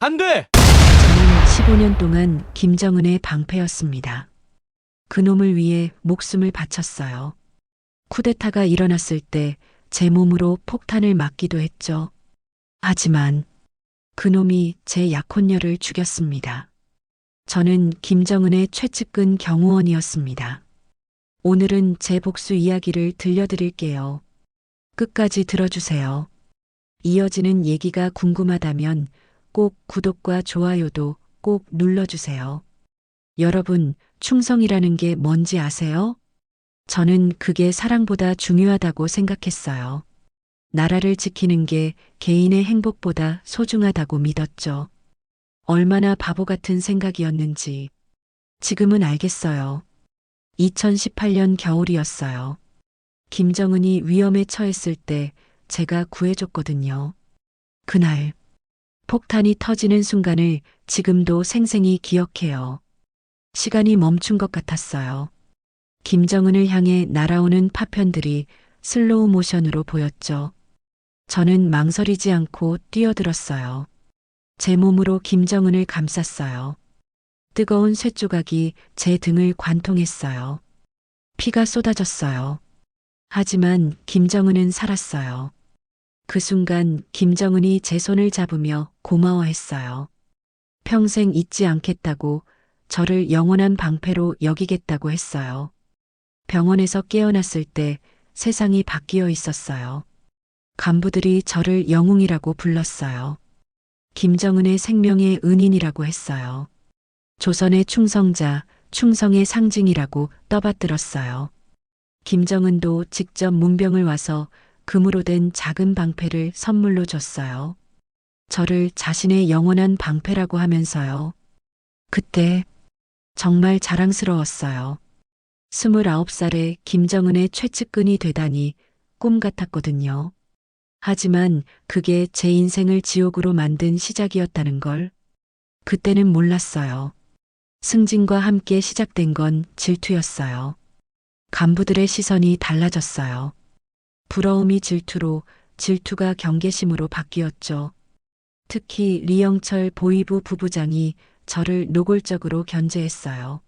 안 돼! 저는 15년 동안 김정은의 방패였습니다. 그놈을 위해 목숨을 바쳤어요. 쿠데타가 일어났을 때 제 몸으로 폭탄을 맞기도 했죠. 하지만 그놈이 제 약혼녀를 죽였습니다. 저는 김정은의 최측근 경호원이었습니다. 오늘은 제 복수 이야기를 들려드릴게요. 끝까지 들어주세요. 이어지는 얘기가 궁금하다면 꼭 구독과 좋아요도 꼭 눌러주세요. 여러분, 충성이라는 게 뭔지 아세요? 저는 그게 사랑보다 중요하다고 생각했어요. 나라를 지키는 게 개인의 행복보다 소중하다고 믿었죠. 얼마나 바보 같은 생각이었는지 지금은 알겠어요. 2018년 겨울이었어요. 김정은이 위험에 처했을 때 제가 구해줬거든요. 그날 폭탄이 터지는 순간을 지금도 생생히 기억해요. 시간이 멈춘 것 같았어요. 김정은을 향해 날아오는 파편들이 슬로우 모션으로 보였죠. 저는 망설이지 않고 뛰어들었어요. 제 몸으로 김정은을 감쌌어요. 뜨거운 쇳조각이 제 등을 관통했어요. 피가 쏟아졌어요. 하지만 김정은은 살았어요. 그 순간 김정은이 제 손을 잡으며 고마워했어요. 평생 잊지 않겠다고, 저를 영원한 방패로 여기겠다고 했어요. 병원에서 깨어났을 때 세상이 바뀌어 있었어요. 간부들이 저를 영웅이라고 불렀어요. 김정은의 생명의 은인이라고 했어요. 조선의 충성자, 충성의 상징이라고 떠받들었어요. 김정은도 직접 문병을 와서 금으로 된 작은 방패를 선물로 줬어요. 저를 자신의 영원한 방패라고 하면서요. 그때 정말 자랑스러웠어요. 29살에 김정은의 최측근이 되다니 꿈 같았거든요. 하지만 그게 제 인생을 지옥으로 만든 시작이었다는 걸 그때는 몰랐어요. 승진과 함께 시작된 건 질투였어요. 간부들의 시선이 달라졌어요. 부러움이 질투로, 질투가 경계심으로 바뀌었죠. 특히 리영철 보위부 부부장이 저를 노골적으로 견제했어요.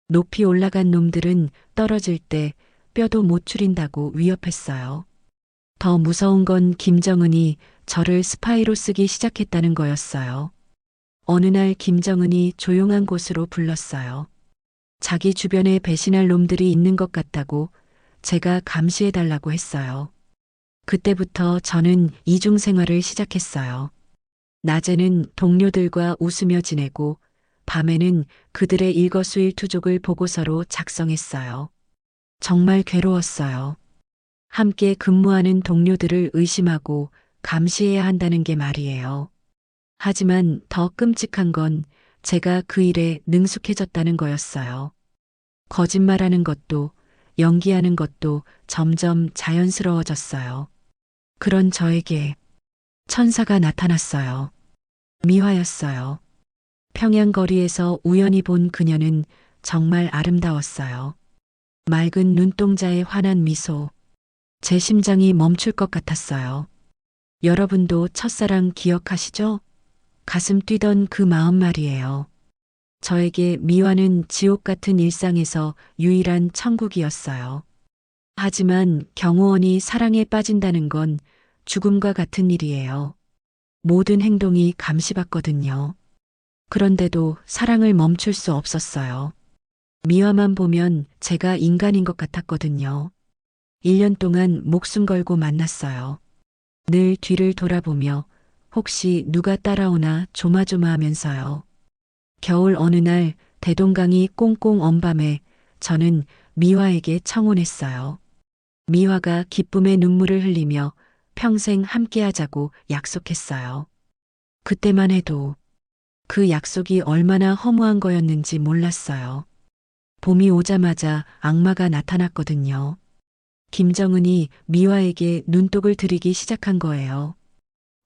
높이 올라간 놈들은 떨어질 때 뼈도 못 추린다고 위협했어요. 더 무서운 건 김정은이 저를 스파이로 쓰기 시작했다는 거였어요. 어느 날 김정은이 조용한 곳으로 불렀어요. 자기 주변에 배신할 놈들이 있는 것 같다고 제가 감시해달라고 했어요. 그때부터 저는 이중 생활을 시작했어요. 낮에는 동료들과 웃으며 지내고 밤에는 그들의 일거수일투족을 보고서로 작성했어요. 정말 괴로웠어요. 함께 근무하는 동료들을 의심하고 감시해야 한다는 게 말이에요. 하지만 더 끔찍한 건 제가 그 일에 능숙해졌다는 거였어요. 거짓말하는 것도 연기하는 것도 점점 자연스러워졌어요. 그런 저에게 천사가 나타났어요. 미화였어요. 평양 거리에서 우연히 본 그녀는 정말 아름다웠어요. 맑은 눈동자의 환한 미소. 제 심장이 멈출 것 같았어요. 여러분도 첫사랑 기억하시죠? 가슴 뛰던 그 마음 말이에요. 저에게 미화는 지옥 같은 일상에서 유일한 천국이었어요. 하지만 경호원이 사랑에 빠진다는 건 죽음과 같은 일이에요. 모든 행동이 감시받거든요. 그런데도 사랑을 멈출 수 없었어요. 미화만 보면 제가 인간인 것 같았거든요. 1년 동안 목숨 걸고 만났어요. 늘 뒤를 돌아보며 혹시 누가 따라오나 조마조마하면서요. 겨울 어느 날 대동강이 꽁꽁 언 밤에 저는 미화에게 청혼했어요. 미화가 기쁨의 눈물을 흘리며 평생 함께하자고 약속했어요. 그때만 해도 그 약속이 얼마나 허무한 거였는지 몰랐어요. 봄이 오자마자 악마가 나타났거든요. 김정은이 미화에게 눈독을 들이기 시작한 거예요.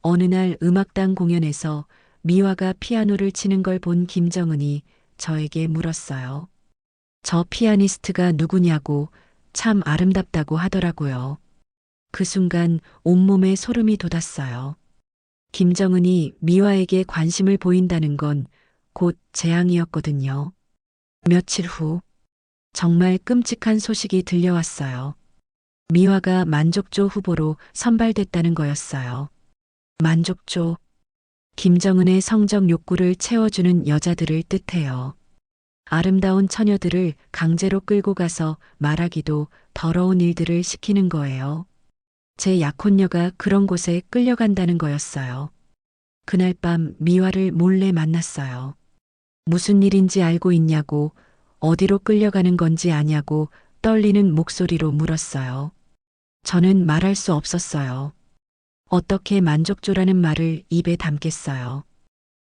어느 날 음악당 공연에서 미화가 피아노를 치는 걸 본 김정은이 저에게 물었어요. 저 피아니스트가 누구냐고 참 아름답다고 하더라고요. 그 순간 온몸에 소름이 돋았어요. 김정은이 미화에게 관심을 보인다는 건 곧 재앙이었거든요. 며칠 후 정말 끔찍한 소식이 들려왔어요. 미화가 만족조 후보로 선발됐다는 거였어요. 만족조. 김정은의 성적 욕구를 채워주는 여자들을 뜻해요. 아름다운 처녀들을 강제로 끌고 가서 말하기도 더러운 일들을 시키는 거예요. 제 약혼녀가 그런 곳에 끌려간다는 거였어요. 그날 밤 미화를 몰래 만났어요. 무슨 일인지 알고 있냐고, 어디로 끌려가는 건지 아냐고 떨리는 목소리로 물었어요. 저는 말할 수 없었어요. 어떻게 만족조라는 말을 입에 담겠어요.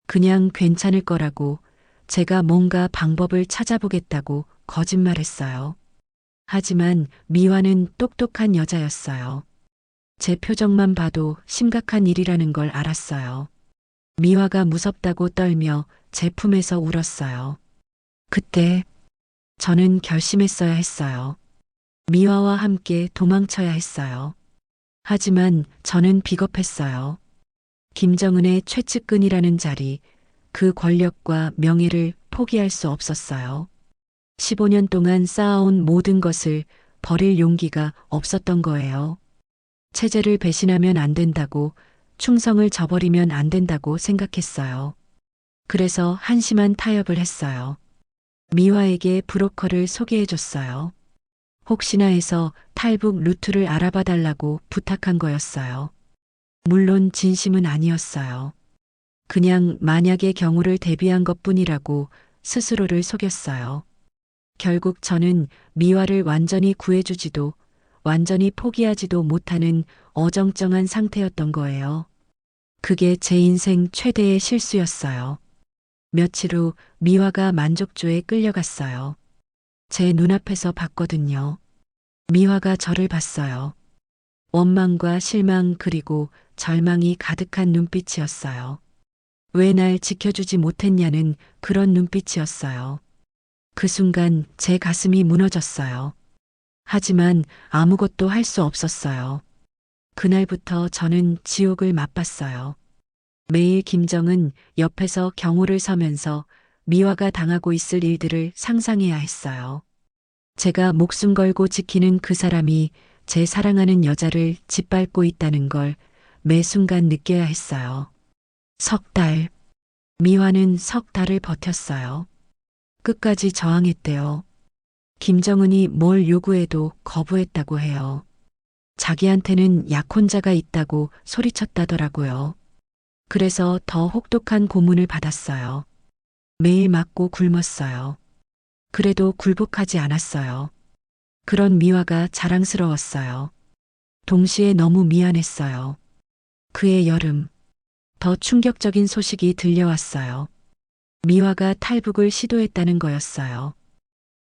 그냥 괜찮을 거라고, 제가 뭔가 방법을 찾아보겠다고 거짓말했어요. 하지만 미화는 똑똑한 여자였어요. 제 표정만 봐도 심각한 일이라는 걸 알았어요. 미화가 무섭다고 떨며 제 품에서 울었어요. 그때 저는 결심했어야 했어요. 미화와 함께 도망쳐야 했어요. 하지만 저는 비겁했어요. 김정은의 최측근이라는 자리, 그 권력과 명예를 포기할 수 없었어요. 15년 동안 쌓아온 모든 것을 버릴 용기가 없었던 거예요. 체제를 배신하면 안 된다고, 충성을 저버리면 안 된다고 생각했어요. 그래서 한심한 타협을 했어요. 미화에게 브로커를 소개해줬어요. 혹시나 해서 탈북 루트를 알아봐 달라고 부탁한 거였어요. 물론 진심은 아니었어요. 그냥 만약의 경우를 대비한 것뿐이라고 스스로를 속였어요. 결국 저는 미화를 완전히 구해주지도 완전히 포기하지도 못하는 어정쩡한 상태였던 거예요. 그게 제 인생 최대의 실수였어요. 며칠 후 미화가 만족조에 끌려갔어요. 제 눈앞에서 봤거든요. 미화가 저를 봤어요. 원망과 실망 그리고 절망이 가득한 눈빛이었어요. 왜 날 지켜주지 못했냐는 그런 눈빛이었어요. 그 순간 제 가슴이 무너졌어요. 하지만 아무것도 할 수 없었어요. 그날부터 저는 지옥을 맛봤어요. 매일 김정은 옆에서 경호를 서면서 미화가 당하고 있을 일들을 상상해야 했어요. 제가 목숨 걸고 지키는 그 사람이 제 사랑하는 여자를 짓밟고 있다는 걸 매 순간 느껴야 했어요. 석 달. 미화는 석 달을 버텼어요. 끝까지 저항했대요. 김정은이 뭘 요구해도 거부했다고 해요. 자기한테는 약혼자가 있다고 소리쳤다더라고요. 그래서 더 혹독한 고문을 받았어요. 매일 맞고 굶었어요. 그래도 굴복하지 않았어요. 그런 미화가 자랑스러웠어요. 동시에 너무 미안했어요. 그해 여름, 더 충격적인 소식이 들려왔어요. 미화가 탈북을 시도했다는 거였어요.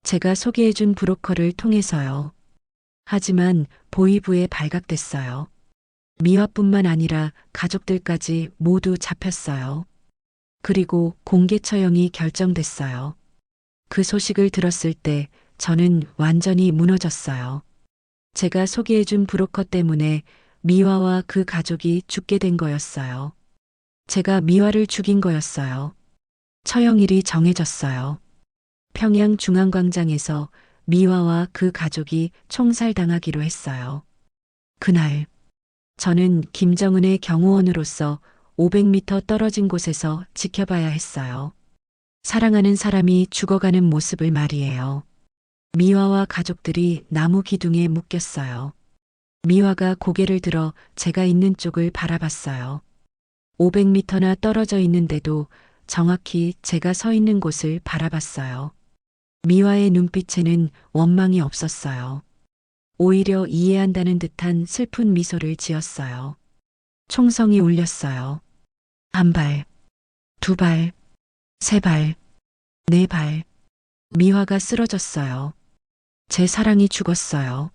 제가 소개해준 브로커를 통해서요. 하지만 보위부에 발각됐어요. 미화뿐만 아니라 가족들까지 모두 잡혔어요. 그리고 공개 처형이 결정됐어요. 그 소식을 들었을 때 저는 완전히 무너졌어요. 제가 소개해준 브로커 때문에 미화와 그 가족이 죽게 된 거였어요. 제가 미화를 죽인 거였어요. 처형일이 정해졌어요. 평양 중앙광장에서 미화와 그 가족이 총살당하기로 했어요. 그날 저는 김정은의 경호원으로서 500m 떨어진 곳에서 지켜봐야 했어요. 사랑하는 사람이 죽어가는 모습을 말이에요. 미화와 가족들이 나무 기둥에 묶였어요. 미화가 고개를 들어 제가 있는 쪽을 바라봤어요. 500m나 떨어져 있는데도 정확히 제가 서 있는 곳을 바라봤어요. 미화의 눈빛에는 원망이 없었어요. 오히려 이해한다는 듯한 슬픈 미소를 지었어요. 총성이 울렸어요. 한 발, 두 발, 세 발, 네 발. 미화가 쓰러졌어요. 제 사랑이 죽었어요.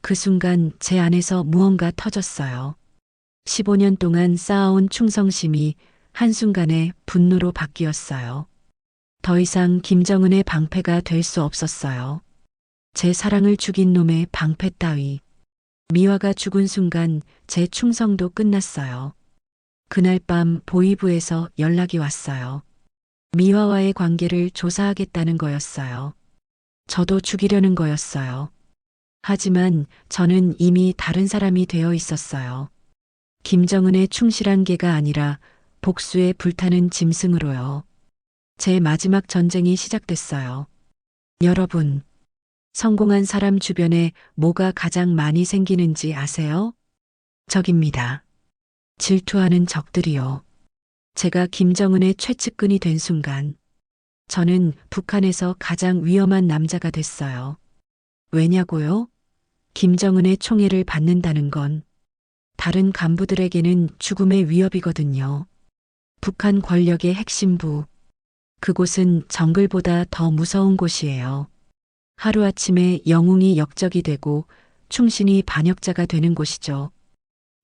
그 순간 제 안에서 무언가 터졌어요. 15년 동안 쌓아온 충성심이 한순간에 분노로 바뀌었어요. 더 이상 김정은의 방패가 될 수 없었어요. 제 사랑을 죽인 놈의 방패 따위. 미화가 죽은 순간 제 충성도 끝났어요. 그날 밤 보이부에서 연락이 왔어요. 미화와의 관계를 조사하겠다는 거였어요. 저도 죽이려는 거였어요. 하지만 저는 이미 다른 사람이 되어 있었어요. 김정은의 충실한 개가 아니라 복수에 불타는 짐승으로요. 제 마지막 전쟁이 시작됐어요. 여러분, 성공한 사람 주변에 뭐가 가장 많이 생기는지 아세요? 적입니다. 질투하는 적들이요. 제가 김정은의 최측근이 된 순간, 저는 북한에서 가장 위험한 남자가 됐어요. 왜냐고요? 김정은의 총애를 받는다는 건 다른 간부들에게는 죽음의 위협이거든요. 북한 권력의 핵심부. 그곳은 정글보다 더 무서운 곳이에요. 하루아침에 영웅이 역적이 되고 충신이 반역자가 되는 곳이죠.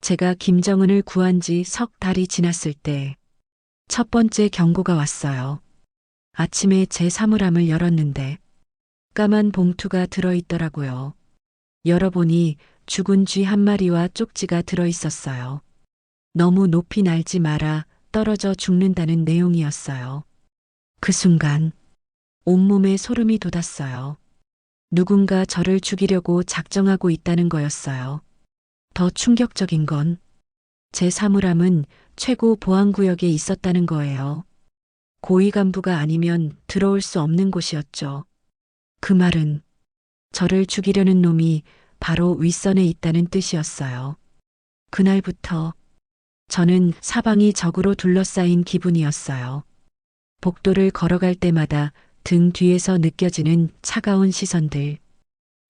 제가 김정은을 구한 지 석 달이 지났을 때 첫 번째 경고가 왔어요. 아침에 제 사물함을 열었는데 까만 봉투가 들어있더라고요. 열어보니 죽은 쥐 한 마리와 쪽지가 들어있었어요. 너무 높이 날지 마라, 떨어져 죽는다는 내용이었어요. 그 순간 온몸에 소름이 돋았어요. 누군가 저를 죽이려고 작정하고 있다는 거였어요. 더 충격적인 건 제 사물함은 최고 보안구역에 있었다는 거예요. 고위 간부가 아니면 들어올 수 없는 곳이었죠. 그 말은 저를 죽이려는 놈이 바로 윗선에 있다는 뜻이었어요. 그날부터 저는 사방이 적으로 둘러싸인 기분이었어요. 복도를 걸어갈 때마다 등 뒤에서 느껴지는 차가운 시선들.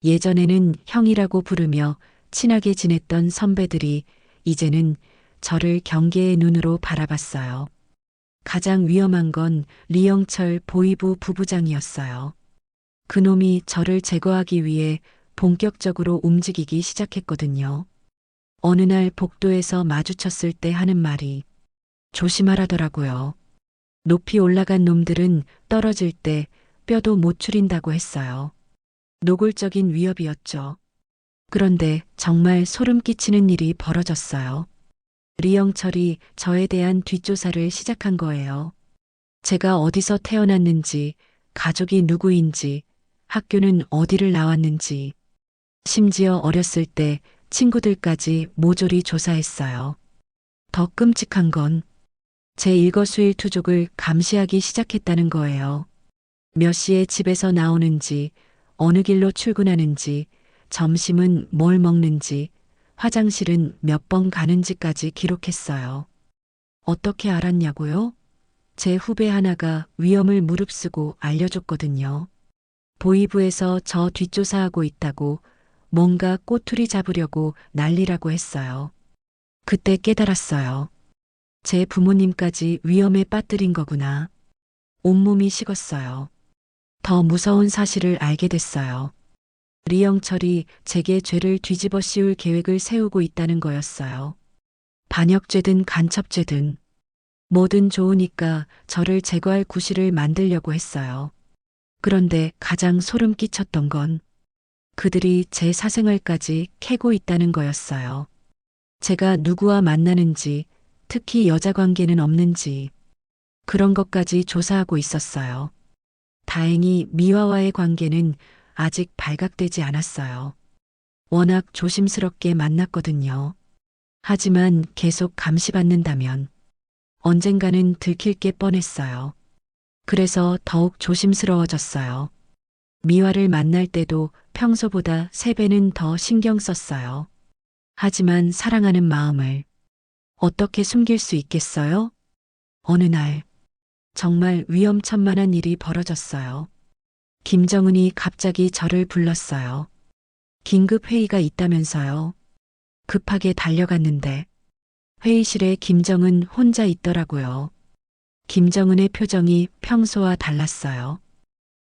예전에는 형이라고 부르며 친하게 지냈던 선배들이 이제는 저를 경계의 눈으로 바라봤어요. 가장 위험한 건 리영철 보이부 부부장이었어요. 그놈이 저를 제거하기 위해 본격적으로 움직이기 시작했거든요. 어느 날 복도에서 마주쳤을 때 하는 말이 조심하라더라고요. 높이 올라간 놈들은 떨어질 때 뼈도 못 추린다고 했어요. 노골적인 위협이었죠. 그런데 정말 소름 끼치는 일이 벌어졌어요. 리영철이 저에 대한 뒷조사를 시작한 거예요. 제가 어디서 태어났는지, 가족이 누구인지, 학교는 어디를 나왔는지, 심지어 어렸을 때 친구들까지 모조리 조사했어요. 더 끔찍한 건 제 일거수일투족을 감시하기 시작했다는 거예요. 몇 시에 집에서 나오는지, 어느 길로 출근하는지, 점심은 뭘 먹는지, 화장실은 몇 번 가는지까지 기록했어요. 어떻게 알았냐고요? 제 후배 하나가 위험을 무릅쓰고 알려줬거든요. 보이부에서 저 뒷조사하고 있다고 뭔가 꼬투리 잡으려고 난리라고 했어요. 그때 깨달았어요. 제 부모님까지 위험에 빠뜨린 거구나. 온몸이 식었어요. 더 무서운 사실을 알게 됐어요. 리영철이 제게 죄를 뒤집어 씌울 계획을 세우고 있다는 거였어요. 반역죄든 간첩죄든 뭐든 좋으니까 저를 제거할 구실을 만들려고 했어요. 그런데 가장 소름 끼쳤던 건 그들이 제 사생활까지 캐고 있다는 거였어요. 제가 누구와 만나는지, 특히 여자 관계는 없는지, 그런 것까지 조사하고 있었어요. 다행히 미화와의 관계는 아직 발각되지 않았어요. 워낙 조심스럽게 만났거든요. 하지만 계속 감시받는다면 언젠가는 들킬 게 뻔했어요. 그래서 더욱 조심스러워졌어요. 미화를 만날 때도 평소보다 3배는 더 신경 썼어요. 하지만 사랑하는 마음을 어떻게 숨길 수 있겠어요? 어느 날 정말 위험천만한 일이 벌어졌어요. 김정은이 갑자기 저를 불렀어요. 긴급 회의가 있다면서요. 급하게 달려갔는데 회의실에 김정은 혼자 있더라고요. 김정은의 표정이 평소와 달랐어요.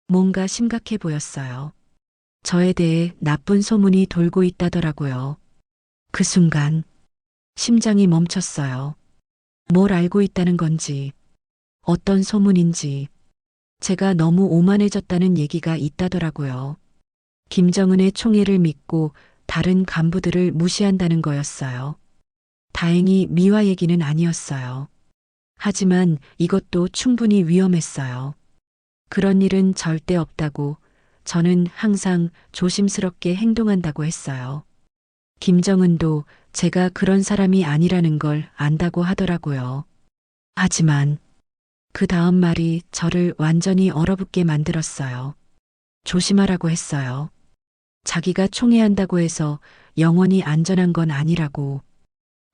뭔가 심각해 보였어요. 저에 대해 나쁜 소문이 돌고 있다더라고요. 그 순간 심장이 멈췄어요. 뭘 알고 있다는 건지, 어떤 소문인지, 제가 너무 오만해졌다는 얘기가 있다더라고요. 김정은의 총애를 믿고 다른 간부들을 무시한다는 거였어요. 다행히 미화 얘기는 아니었어요. 하지만 이것도 충분히 위험했어요. 그런 일은 절대 없다고, 저는 항상 조심스럽게 행동한다고 했어요. 김정은도 제가 그런 사람이 아니라는 걸 안다고 하더라고요. 하지만 그 다음 말이 저를 완전히 얼어붙게 만들었어요. 조심하라고 했어요. 자기가 총애한다고 해서 영원히 안전한 건 아니라고.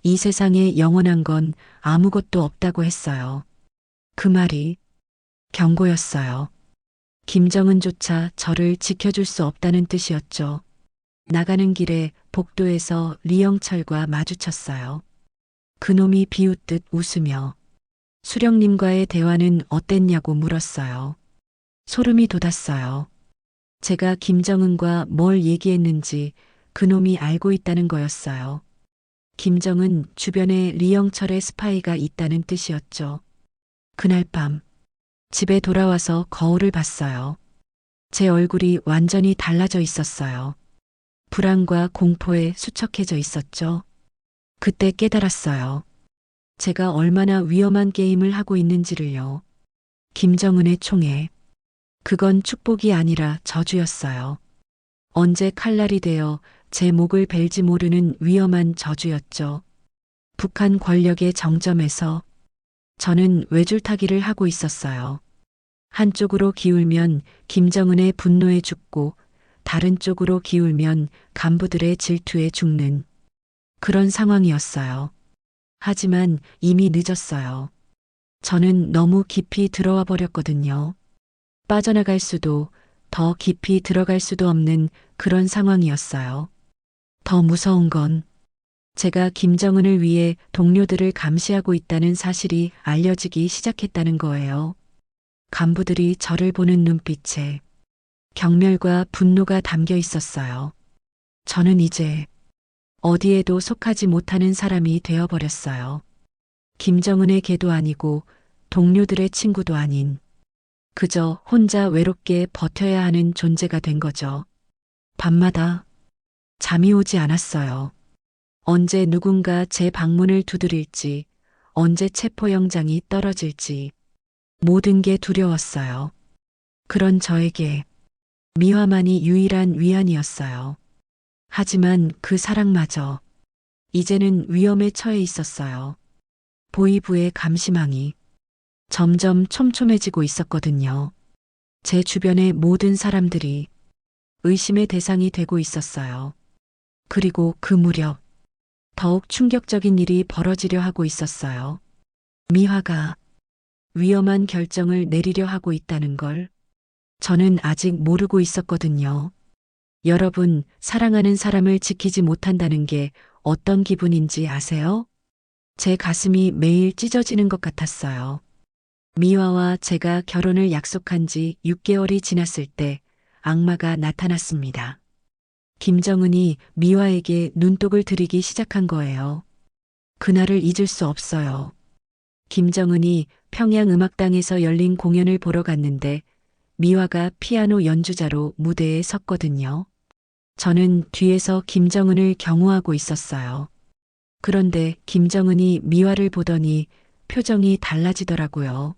이 세상에 영원한 건 아무것도 없다고 했어요. 그 말이 경고였어요. 김정은조차 저를 지켜줄 수 없다는 뜻이었죠. 나가는 길에 복도에서 리영철과 마주쳤어요. 그놈이 비웃듯 웃으며 수령님과의 대화는 어땠냐고 물었어요. 소름이 돋았어요. 제가 김정은과 뭘 얘기했는지 그놈이 알고 있다는 거였어요. 김정은 주변에 리영철의 스파이가 있다는 뜻이었죠. 그날 밤 집에 돌아와서 거울을 봤어요. 제 얼굴이 완전히 달라져 있었어요. 불안과 공포에 수척해져 있었죠. 그때 깨달았어요. 제가 얼마나 위험한 게임을 하고 있는지를요. 김정은의 총에. 그건 축복이 아니라 저주였어요. 언제 칼날이 되어 제 목을 벨지 모르는 위험한 저주였죠. 북한 권력의 정점에서 저는 외줄타기를 하고 있었어요. 한쪽으로 기울면 김정은의 분노에 죽고 다른 쪽으로 기울면 간부들의 질투에 죽는 그런 상황이었어요. 하지만 이미 늦었어요. 저는 너무 깊이 들어와 버렸거든요. 빠져나갈 수도 더 깊이 들어갈 수도 없는 그런 상황이었어요. 더 무서운 건 제가 김정은을 위해 동료들을 감시하고 있다는 사실이 알려지기 시작했다는 거예요. 간부들이 저를 보는 눈빛에 경멸과 분노가 담겨 있었어요. 저는 이제 어디에도 속하지 못하는 사람이 되어버렸어요. 김정은의 개도 아니고 동료들의 친구도 아닌 그저 혼자 외롭게 버텨야 하는 존재가 된 거죠. 밤마다 잠이 오지 않았어요. 언제 누군가 제 방문을 두드릴지, 언제 체포영장이 떨어질지 모든 게 두려웠어요. 그런 저에게 미화만이 유일한 위안이었어요. 하지만 그 사랑마저 이제는 위험에 처해 있었어요. 보이부의 감시망이 점점 촘촘해지고 있었거든요. 제 주변의 모든 사람들이 의심의 대상이 되고 있었어요. 그리고 그 무렵 더욱 충격적인 일이 벌어지려 하고 있었어요. 미화가 위험한 결정을 내리려 하고 있다는 걸 저는 아직 모르고 있었거든요. 여러분, 사랑하는 사람을 지키지 못한다는 게 어떤 기분인지 아세요? 제 가슴이 매일 찢어지는 것 같았어요. 미화와 제가 결혼을 약속한 지 6개월이 지났을 때 악마가 나타났습니다. 김정은이 미화에게 눈독을 들이기 시작한 거예요. 그날을 잊을 수 없어요. 김정은이 평양음악당에서 열린 공연을 보러 갔는데 미화가 피아노 연주자로 무대에 섰거든요. 저는 뒤에서 김정은을 경호하고 있었어요. 그런데 김정은이 미화를 보더니 표정이 달라지더라고요.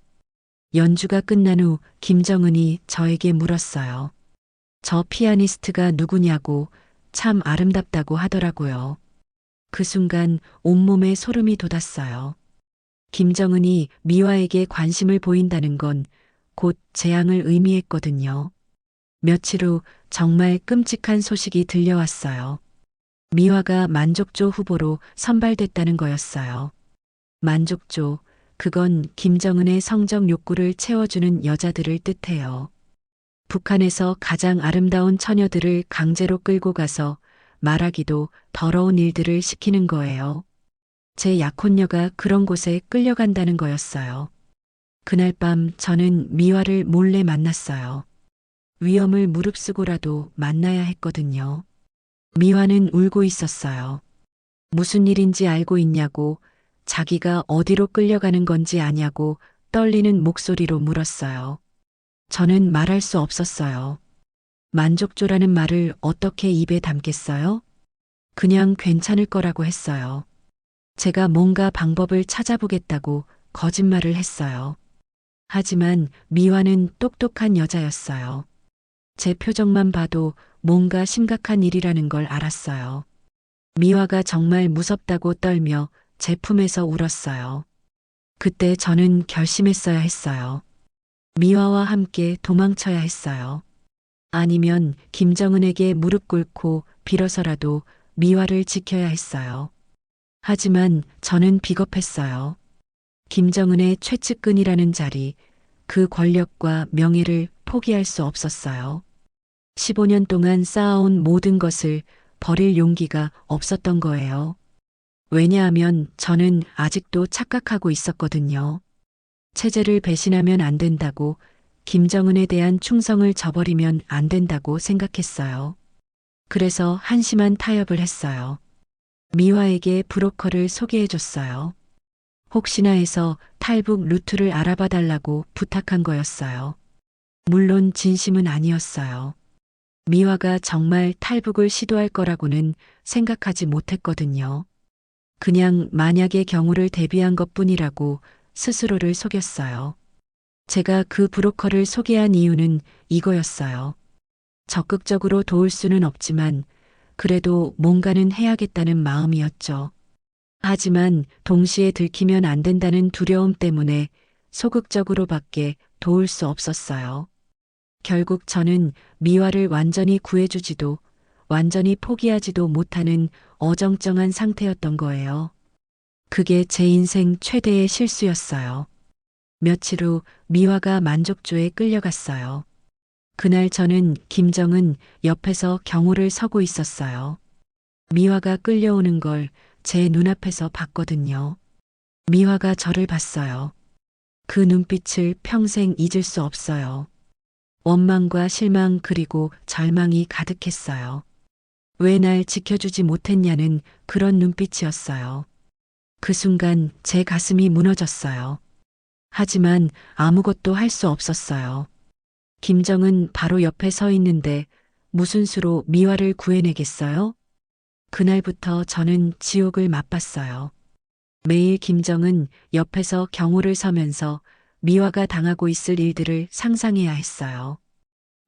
연주가 끝난 후 김정은이 저에게 물었어요. 저 피아니스트가 누구냐고 참 아름답다고 하더라고요. 그 순간 온몸에 소름이 돋았어요. 김정은이 미화에게 관심을 보인다는 건 곧 재앙을 의미했거든요. 며칠 후 정말 끔찍한 소식이 들려왔어요. 미화가 만족조 후보로 선발됐다는 거였어요. 만족조, 그건 김정은의 성적 욕구를 채워주는 여자들을 뜻해요. 북한에서 가장 아름다운 처녀들을 강제로 끌고 가서 말하기도 더러운 일들을 시키는 거예요. 제 약혼녀가 그런 곳에 끌려간다는 거였어요. 그날 밤 저는 미화를 몰래 만났어요. 위험을 무릅쓰고라도 만나야 했거든요. 미화는 울고 있었어요. 무슨 일인지 알고 있냐고, 자기가 어디로 끌려가는 건지 아냐고 떨리는 목소리로 물었어요. 저는 말할 수 없었어요. 만족조라는 말을 어떻게 입에 담겠어요? 그냥 괜찮을 거라고 했어요. 제가 뭔가 방법을 찾아보겠다고 거짓말을 했어요. 하지만 미화는 똑똑한 여자였어요. 제 표정만 봐도 뭔가 심각한 일이라는 걸 알았어요. 미화가 정말 무섭다고 떨며 제 품에서 울었어요. 그때 저는 결심했어야 했어요. 미화와 함께 도망쳐야 했어요. 아니면 김정은에게 무릎 꿇고 빌어서라도 미화를 지켜야 했어요. 하지만 저는 비겁했어요. 김정은의 최측근이라는 자리, 그 권력과 명예를 포기할 수 없었어요. 15년 동안 쌓아온 모든 것을 버릴 용기가 없었던 거예요. 왜냐하면 저는 아직도 착각하고 있었거든요. 체제를 배신하면 안 된다고, 김정은에 대한 충성을 저버리면 안 된다고 생각했어요. 그래서 한심한 타협을 했어요. 미화에게 브로커를 소개해줬어요. 혹시나 해서 탈북 루트를 알아봐 달라고 부탁한 거였어요. 물론 진심은 아니었어요. 미화가 정말 탈북을 시도할 거라고는 생각하지 못했거든요. 그냥 만약의 경우를 대비한 것뿐이라고 스스로를 속였어요. 제가 그 브로커를 소개한 이유는 이거였어요. 적극적으로 도울 수는 없지만 그래도 뭔가는 해야겠다는 마음이었죠. 하지만 동시에 들키면 안 된다는 두려움 때문에 소극적으로밖에 도울 수 없었어요. 결국 저는 미화를 완전히 구해주지도 완전히 포기하지도 못하는 어정쩡한 상태였던 거예요. 그게 제 인생 최대의 실수였어요. 며칠 후 미화가 만족조에 끌려갔어요. 그날 저는 김정은 옆에서 경호를 서고 있었어요. 미화가 끌려오는 걸 제 눈앞에서 봤거든요. 미화가 저를 봤어요. 그 눈빛을 평생 잊을 수 없어요. 원망과 실망 그리고 절망이 가득했어요. 왜 날 지켜주지 못했냐는 그런 눈빛이었어요. 그 순간 제 가슴이 무너졌어요. 하지만 아무것도 할 수 없었어요. 김정은 바로 옆에 서 있는데 무슨 수로 미화를 구해내겠어요? 그날부터 저는 지옥을 맛봤어요. 매일 김정은 옆에서 경호를 서면서 미화가 당하고 있을 일들을 상상해야 했어요.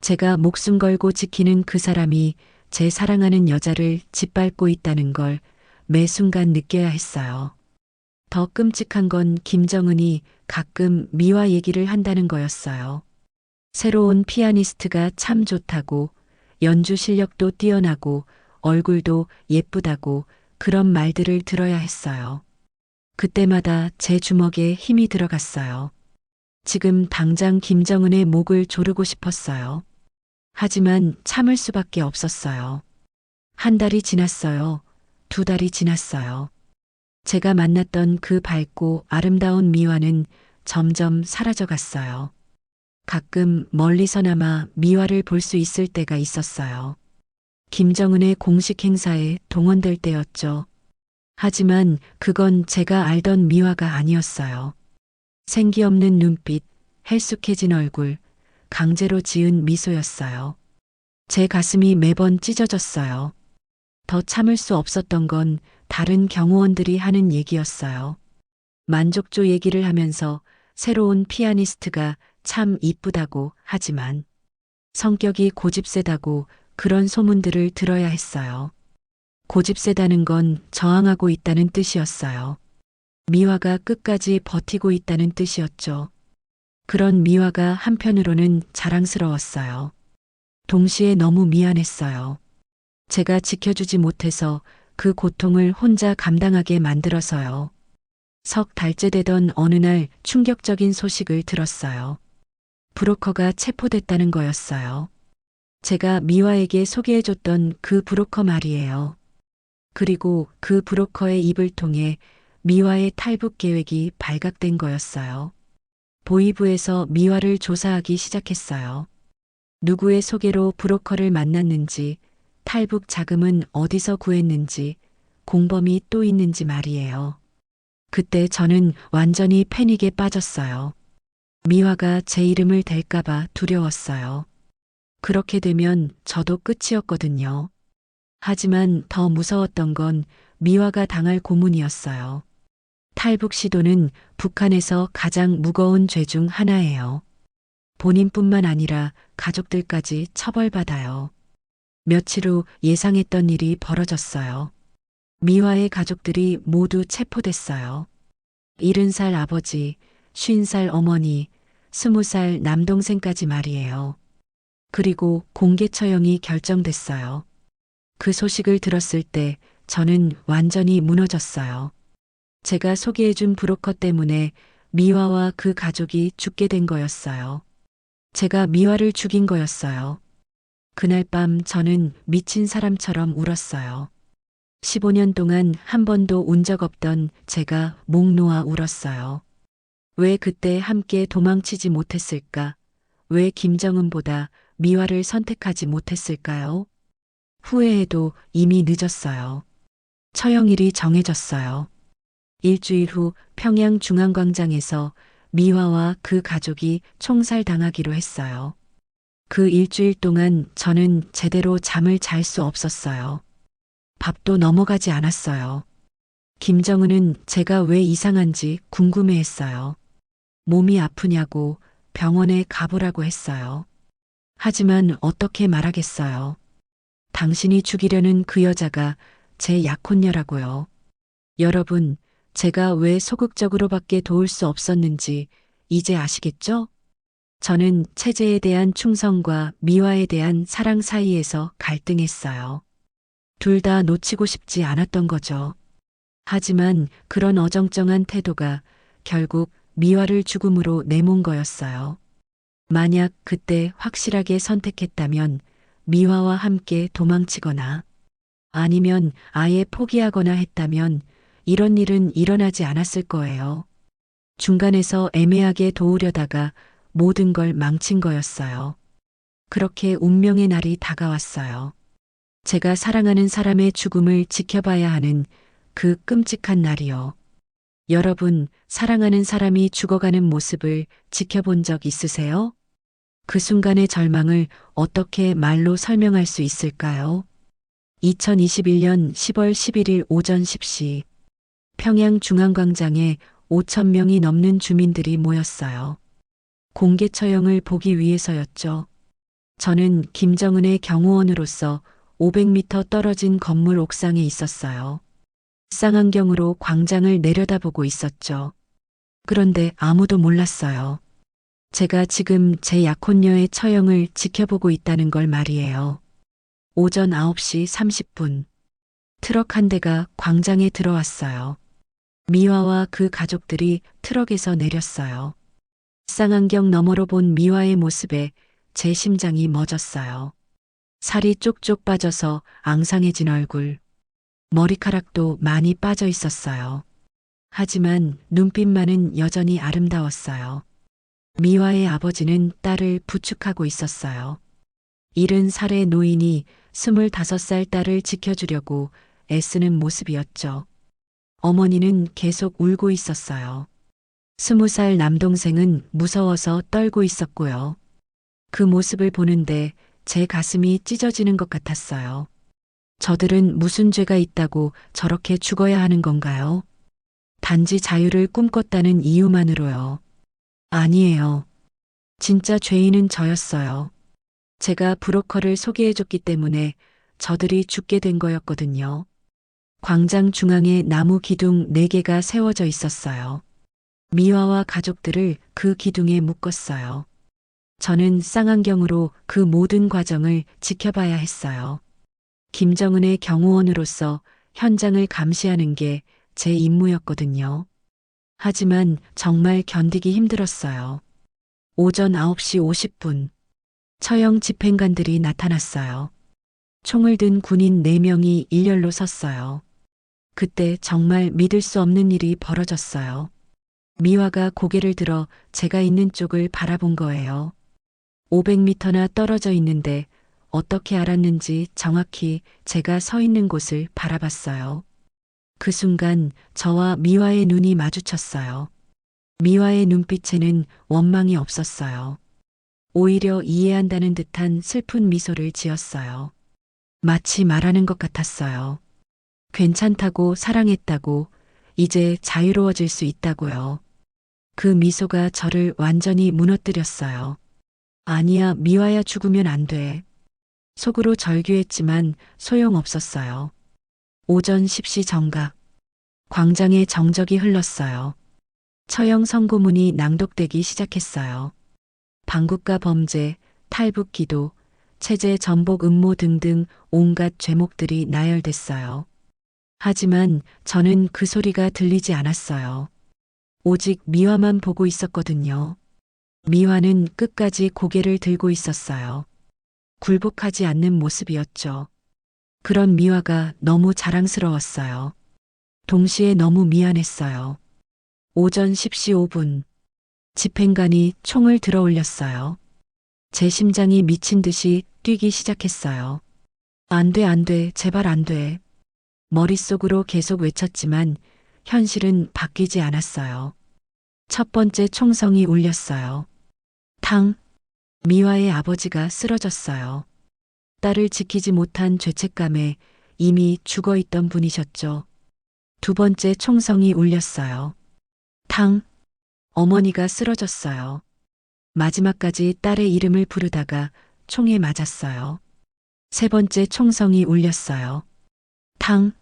제가 목숨 걸고 지키는 그 사람이 제 사랑하는 여자를 짓밟고 있다는 걸 매 순간 느껴야 했어요. 더 끔찍한 건 김정은이 가끔 미화 얘기를 한다는 거였어요. 새로운 피아니스트가 참 좋다고, 연주 실력도 뛰어나고, 얼굴도 예쁘다고 그런 말들을 들어야 했어요. 그때마다 제 주먹에 힘이 들어갔어요. 지금 당장 김정은의 목을 조르고 싶었어요. 하지만 참을 수밖에 없었어요. 한 달이 지났어요. 두 달이 지났어요. 제가 만났던 그 밝고 아름다운 미화는 점점 사라져 갔어요. 가끔 멀리서나마 미화를 볼 수 있을 때가 있었어요. 김정은의 공식 행사에 동원될 때였죠. 하지만 그건 제가 알던 미화가 아니었어요. 생기 없는 눈빛, 헬쑥해진 얼굴, 강제로 지은 미소였어요. 제 가슴이 매번 찢어졌어요. 더 참을 수 없었던 건 다른 경호원들이 하는 얘기였어요. 만족조 얘기를 하면서 새로운 피아니스트가 참 이쁘다고 하지만 성격이 고집세다고 그런 소문들을 들어야 했어요. 고집세다는 건 저항하고 있다는 뜻이었어요. 미화가 끝까지 버티고 있다는 뜻이었죠. 그런 미화가 한편으로는 자랑스러웠어요. 동시에 너무 미안했어요. 제가 지켜주지 못해서 그 고통을 혼자 감당하게 만들어서요. 석 달째 되던 어느 날 충격적인 소식을 들었어요. 브로커가 체포됐다는 거였어요. 제가 미화에게 소개해줬던 그 브로커 말이에요. 그리고 그 브로커의 입을 통해 미화의 탈북 계획이 발각된 거였어요. 보이부에서 미화를 조사하기 시작했어요. 누구의 소개로 브로커를 만났는지, 탈북 자금은 어디서 구했는지, 공범이 또 있는지 말이에요. 그때 저는 완전히 패닉에 빠졌어요. 미화가 제 이름을 댈까봐 두려웠어요. 그렇게 되면 저도 끝이었거든요. 하지만 더 무서웠던 건 미화가 당할 고문이었어요. 탈북 시도는 북한에서 가장 무거운 죄 중 하나예요. 본인뿐만 아니라 가족들까지 처벌받아요. 며칠 후 예상했던 일이 벌어졌어요. 미화의 가족들이 모두 체포됐어요. 70살 아버지, 50살 어머니, 20살 남동생까지 말이에요. 그리고 공개 처형이 결정됐어요. 그 소식을 들었을 때 저는 완전히 무너졌어요. 제가 소개해준 브로커 때문에 미화와 그 가족이 죽게 된 거였어요. 제가 미화를 죽인 거였어요. 그날 밤 저는 미친 사람처럼 울었어요. 15년 동안 한 번도 운 적 없던 제가 목 놓아 울었어요. 왜 그때 함께 도망치지 못했을까? 왜 김정은보다 미화를 선택하지 못했을까요? 후회해도 이미 늦었어요. 처형일이 정해졌어요. 일주일 후 평양 중앙광장에서 미화와 그 가족이 총살당하기로 했어요. 그 일주일 동안 저는 제대로 잠을 잘 수 없었어요. 밥도 넘어가지 않았어요. 김정은은 제가 왜 이상한지 궁금해했어요. 몸이 아프냐고 병원에 가보라고 했어요. 하지만 어떻게 말하겠어요. 당신이 죽이려는 그 여자가 제 약혼녀라고요. 여러분, 제가 왜 소극적으로밖에 도울 수 없었는지 이제 아시겠죠? 저는 체제에 대한 충성과 미화에 대한 사랑 사이에서 갈등했어요. 둘 다 놓치고 싶지 않았던 거죠. 하지만 그런 어정쩡한 태도가 결국 미화를 죽음으로 내몬 거였어요. 만약 그때 확실하게 선택했다면 미화와 함께 도망치거나 아니면 아예 포기하거나 했다면 이런 일은 일어나지 않았을 거예요. 중간에서 애매하게 도우려다가 모든 걸 망친 거였어요. 그렇게 운명의 날이 다가왔어요. 제가 사랑하는 사람의 죽음을 지켜봐야 하는 그 끔찍한 날이요. 여러분, 사랑하는 사람이 죽어가는 모습을 지켜본 적 있으세요? 그 순간의 절망을 어떻게 말로 설명할 수 있을까요? 2021년 10월 11일 오전 10시 평양 중앙광장에 5천 명이 넘는 주민들이 모였어요. 공개 처형을 보기 위해서였죠. 저는 김정은의 경호원으로서 500m 떨어진 건물 옥상에 있었어요. 쌍안경으로 광장을 내려다보고 있었죠. 그런데 아무도 몰랐어요. 제가 지금 제 약혼녀의 처형을 지켜보고 있다는 걸 말이에요. 오전 9시 30분. 트럭 한 대가 광장에 들어왔어요. 미화와 그 가족들이 트럭에서 내렸어요. 쌍안경 너머로 본 미화의 모습에 제 심장이 멎었어요. 살이 쪽쪽 빠져서 앙상해진 얼굴. 머리카락도 많이 빠져 있었어요. 하지만 눈빛만은 여전히 아름다웠어요. 미화의 아버지는 딸을 부축하고 있었어요. 70살의 노인이 25살 딸을 지켜주려고 애쓰는 모습이었죠. 어머니는 계속 울고 있었어요. 20살 남동생은 무서워서 떨고 있었고요. 그 모습을 보는데 제 가슴이 찢어지는 것 같았어요. 저들은 무슨 죄가 있다고 저렇게 죽어야 하는 건가요? 단지 자유를 꿈꿨다는 이유만으로요. 아니에요. 진짜 죄인은 저였어요. 제가 브로커를 소개해줬기 때문에 저들이 죽게 된 거였거든요. 광장 중앙에 나무 기둥 4개가 세워져 있었어요. 미화와 가족들을 그 기둥에 묶었어요. 저는 쌍안경으로 그 모든 과정을 지켜봐야 했어요. 김정은의 경호원으로서 현장을 감시하는 게 제 임무였거든요. 하지만 정말 견디기 힘들었어요. 오전 9시 50분. 처형 집행관들이 나타났어요. 총을 든 군인 4명이 일렬로 섰어요. 그때 정말 믿을 수 없는 일이 벌어졌어요. 미화가 고개를 들어 제가 있는 쪽을 바라본 거예요. 500m나 떨어져 있는데 어떻게 알았는지 정확히 제가 서 있는 곳을 바라봤어요. 그 순간 저와 미화의 눈이 마주쳤어요. 미화의 눈빛에는 원망이 없었어요. 오히려 이해한다는 듯한 슬픈 미소를 지었어요. 마치 말하는 것 같았어요. 괜찮다고, 사랑했다고, 이제 자유로워질 수 있다고요. 그 미소가 저를 완전히 무너뜨렸어요. 아니야, 미화야, 죽으면 안 돼. 속으로 절규했지만 소용없었어요. 오전 10시 정각. 광장에 정적이 흘렀어요. 처형 선고문이 낭독되기 시작했어요. 반국가 범죄, 탈북 기도, 체제 전복 음모 등등 온갖 죄목들이 나열됐어요. 하지만 저는 그 소리가 들리지 않았어요. 오직 미화만 보고 있었거든요. 미화는 끝까지 고개를 들고 있었어요. 굴복하지 않는 모습이었죠. 그런 미화가 너무 자랑스러웠어요. 동시에 너무 미안했어요. 오전 10시 5분. 집행관이 총을 들어 올렸어요. 제 심장이 미친 듯이 뛰기 시작했어요. 안 돼, 안 돼, 제발 안 돼. 머릿속으로 계속 외쳤지만 현실은 바뀌지 않았어요. 첫 번째 총성이 울렸어요. 탕! 미화의 아버지가 쓰러졌어요. 딸을 지키지 못한 죄책감에 이미 죽어 있던 분이셨죠. 두 번째 총성이 울렸어요. 탕! 어머니가 쓰러졌어요. 마지막까지 딸의 이름을 부르다가 총에 맞았어요. 세 번째 총성이 울렸어요. 탕!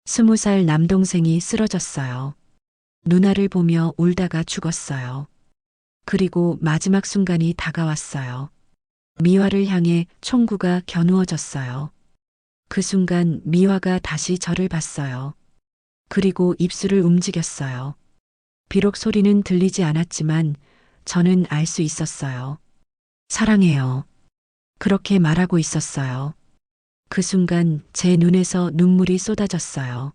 20살 남동생이 쓰러졌어요. 누나를 보며 울다가 죽었어요. 그리고 마지막 순간이 다가왔어요. 미화를 향해 총구가 겨누어졌어요. 그 순간 미화가 다시 저를 봤어요. 그리고 입술을 움직였어요. 비록 소리는 들리지 않았지만 저는 알 수 있었어요. 사랑해요. 그렇게 말하고 있었어요. 그 순간 제 눈에서 눈물이 쏟아졌어요.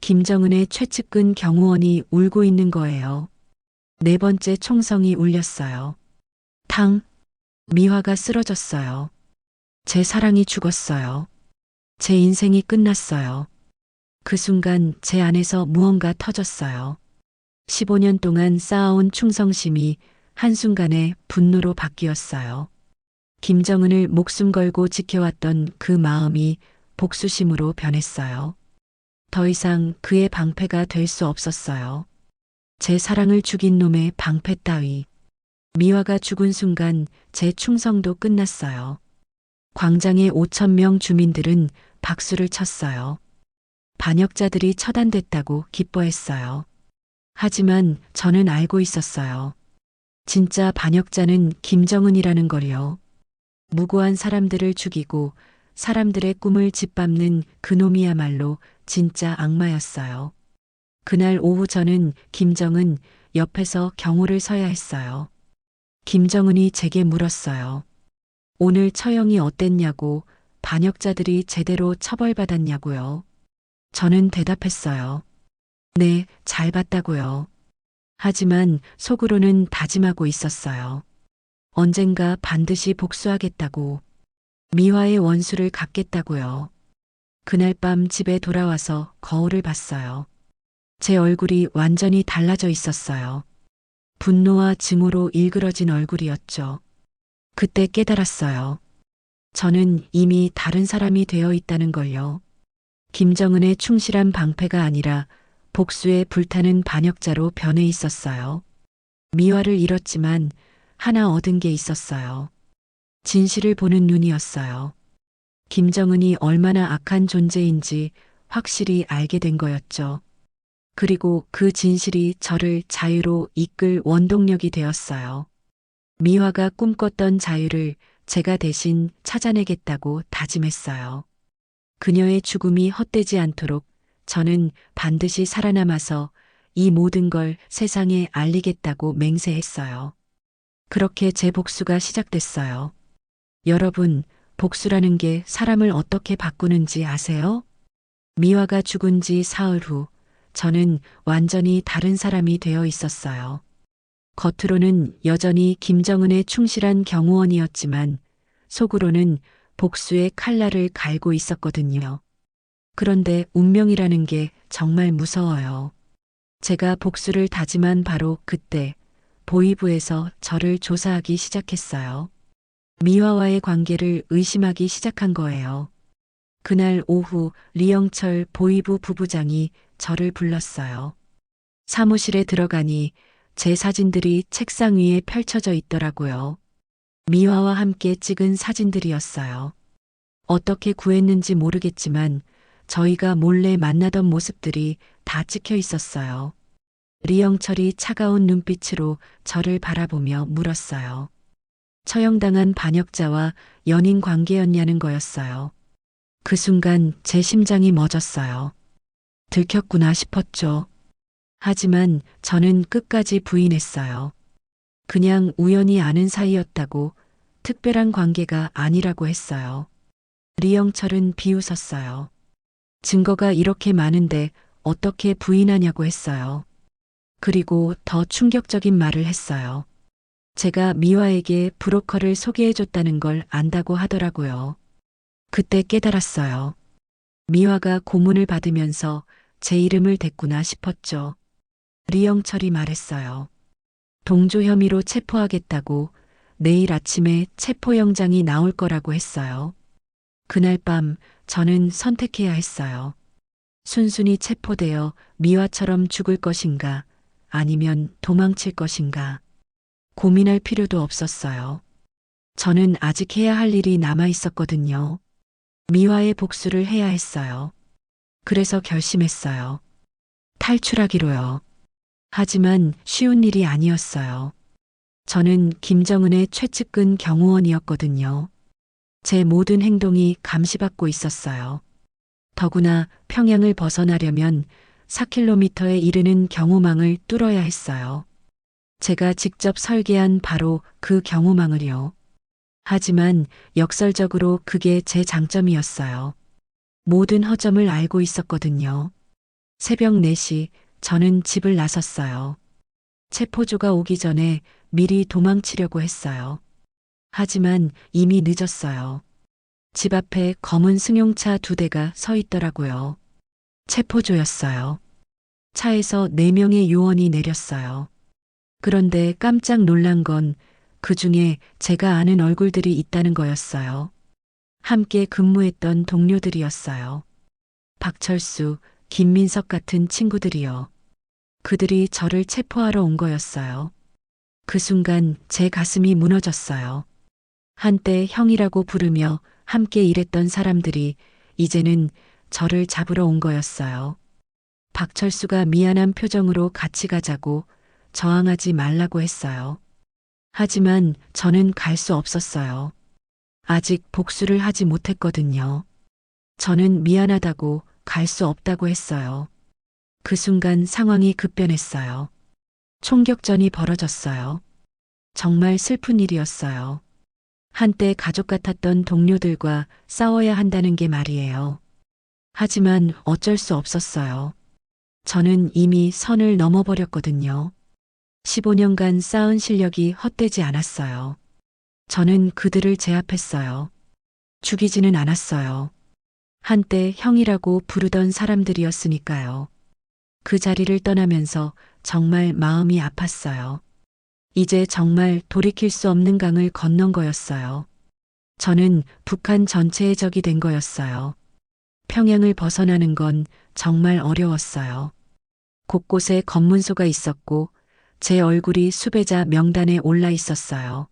김정은의 최측근 경호원이 울고 있는 거예요. 네 번째 총성이 울렸어요. 탕! 미화가 쓰러졌어요. 제 사랑이 죽었어요. 제 인생이 끝났어요. 그 순간 제 안에서 무언가 터졌어요. 15년 동안 쌓아온 충성심이 한순간에 분노로 바뀌었어요. 김정은을 목숨 걸고 지켜왔던 그 마음이 복수심으로 변했어요. 더 이상 그의 방패가 될 수 없었어요. 제 사랑을 죽인 놈의 방패 따위. 미화가 죽은 순간 제 충성도 끝났어요. 광장의 5천 명 주민들은 박수를 쳤어요. 반역자들이 처단됐다고 기뻐했어요. 하지만 저는 알고 있었어요. 진짜 반역자는 김정은이라는 걸요. 무고한 사람들을 죽이고 사람들의 꿈을 짓밟는 그놈이야말로 진짜 악마였어요. 그날 오후 저는 김정은 옆에서 경호를 서야 했어요. 김정은이 제게 물었어요. 오늘 처형이 어땠냐고, 반역자들이 제대로 처벌받았냐고요. 저는 대답했어요. 네, 잘 봤다고요. 하지만 속으로는 다짐하고 있었어요. 언젠가 반드시 복수하겠다고. 미화의 원수를 갚겠다고요. 그날 밤 집에 돌아와서 거울을 봤어요. 제 얼굴이 완전히 달라져 있었어요. 분노와 증오로 일그러진 얼굴이었죠. 그때 깨달았어요. 저는 이미 다른 사람이 되어 있다는 걸요. 김정은의 충실한 방패가 아니라 복수에 불타는 반역자로 변해 있었어요. 미화를 잃었지만 하나 얻은 게 있었어요. 진실을 보는 눈이었어요. 김정은이 얼마나 악한 존재인지 확실히 알게 된 거였죠. 그리고 그 진실이 저를 자유로 이끌 원동력이 되었어요. 미화가 꿈꿨던 자유를 제가 대신 찾아내겠다고 다짐했어요. 그녀의 죽음이 헛되지 않도록 저는 반드시 살아남아서 이 모든 걸 세상에 알리겠다고 맹세했어요. 그렇게 제 복수가 시작됐어요. 여러분, 복수라는 게 사람을 어떻게 바꾸는지 아세요? 미화가 죽은 지 사흘 후 저는 완전히 다른 사람이 되어 있었어요. 겉으로는 여전히 김정은의 충실한 경호원이었지만 속으로는 복수의 칼날을 갈고 있었거든요. 그런데 운명이라는 게 정말 무서워요. 제가 복수를 다짐한 바로 그때 보위부에서 저를 조사하기 시작했어요. 미화와의 관계를 의심하기 시작한 거예요. 그날 오후 리영철 보이부 부부장이 저를 불렀어요. 사무실에 들어가니 제 사진들이 책상 위에 펼쳐져 있더라고요. 미화와 함께 찍은 사진들이었어요. 어떻게 구했는지 모르겠지만 저희가 몰래 만나던 모습들이 다 찍혀 있었어요. 리영철이 차가운 눈빛으로 저를 바라보며 물었어요. 처형당한 반역자와 연인 관계였냐는 거였어요. 그 순간 제 심장이 멎었어요. 들켰구나 싶었죠. 하지만 저는 끝까지 부인했어요. 그냥 우연히 아는 사이였다고, 특별한 관계가 아니라고 했어요. 리영철은 비웃었어요. 증거가 이렇게 많은데 어떻게 부인하냐고 했어요. 그리고 더 충격적인 말을 했어요. 제가 미화에게 브로커를 소개해줬다는 걸 안다고 하더라고요. 그때 깨달았어요. 미화가 고문을 받으면서 제 이름을 댔구나 싶었죠. 리영철이 말했어요. 동조 혐의로 체포하겠다고, 내일 아침에 체포영장이 나올 거라고 했어요. 그날 밤 저는 선택해야 했어요. 순순히 체포되어 미화처럼 죽을 것인가, 아니면 도망칠 것인가. 고민할 필요도 없었어요. 저는 아직 해야 할 일이 남아 있었거든요. 미화의 복수를 해야 했어요. 그래서 결심했어요. 탈출하기로요. 하지만 쉬운 일이 아니었어요. 저는 김정은의 최측근 경호원이었거든요. 제 모든 행동이 감시받고 있었어요. 더구나 평양을 벗어나려면 4km에 이르는 경호망을 뚫어야 했어요. 제가 직접 설계한 바로 그 경호망을요. 하지만 역설적으로 그게 제 장점이었어요. 모든 허점을 알고 있었거든요. 새벽 4시 저는 집을 나섰어요. 체포조가 오기 전에 미리 도망치려고 했어요. 하지만 이미 늦었어요. 집 앞에 검은 승용차 2대가 서 있더라고요. 체포조였어요. 차에서 4명의 요원이 내렸어요. 그런데 깜짝 놀란 건 그 중에 제가 아는 얼굴들이 있다는 거였어요. 함께 근무했던 동료들이었어요. 박철수, 김민석 같은 친구들이요. 그들이 저를 체포하러 온 거였어요. 그 순간 제 가슴이 무너졌어요. 한때 형이라고 부르며 함께 일했던 사람들이 이제는 저를 잡으러 온 거였어요. 박철수가 미안한 표정으로 같이 가자고, 저항하지 말라고 했어요. 하지만 저는 갈 수 없었어요. 아직 복수를 하지 못했거든요. 저는 미안하다고, 갈 수 없다고 했어요. 그 순간 상황이 급변했어요. 총격전이 벌어졌어요. 정말 슬픈 일이었어요. 한때 가족 같았던 동료들과 싸워야 한다는 게 말이에요. 하지만 어쩔 수 없었어요. 저는 이미 선을 넘어버렸거든요. 15년간 쌓은 실력이 헛되지 않았어요. 저는 그들을 제압했어요. 죽이지는 않았어요. 한때 형이라고 부르던 사람들이었으니까요. 그 자리를 떠나면서 정말 마음이 아팠어요. 이제 정말 돌이킬 수 없는 강을 건넌 거였어요. 저는 북한 전체의 적이 된 거였어요. 평양을 벗어나는 건 정말 어려웠어요. 곳곳에 검문소가 있었고 제 얼굴이 수배자 명단에 올라 있었어요.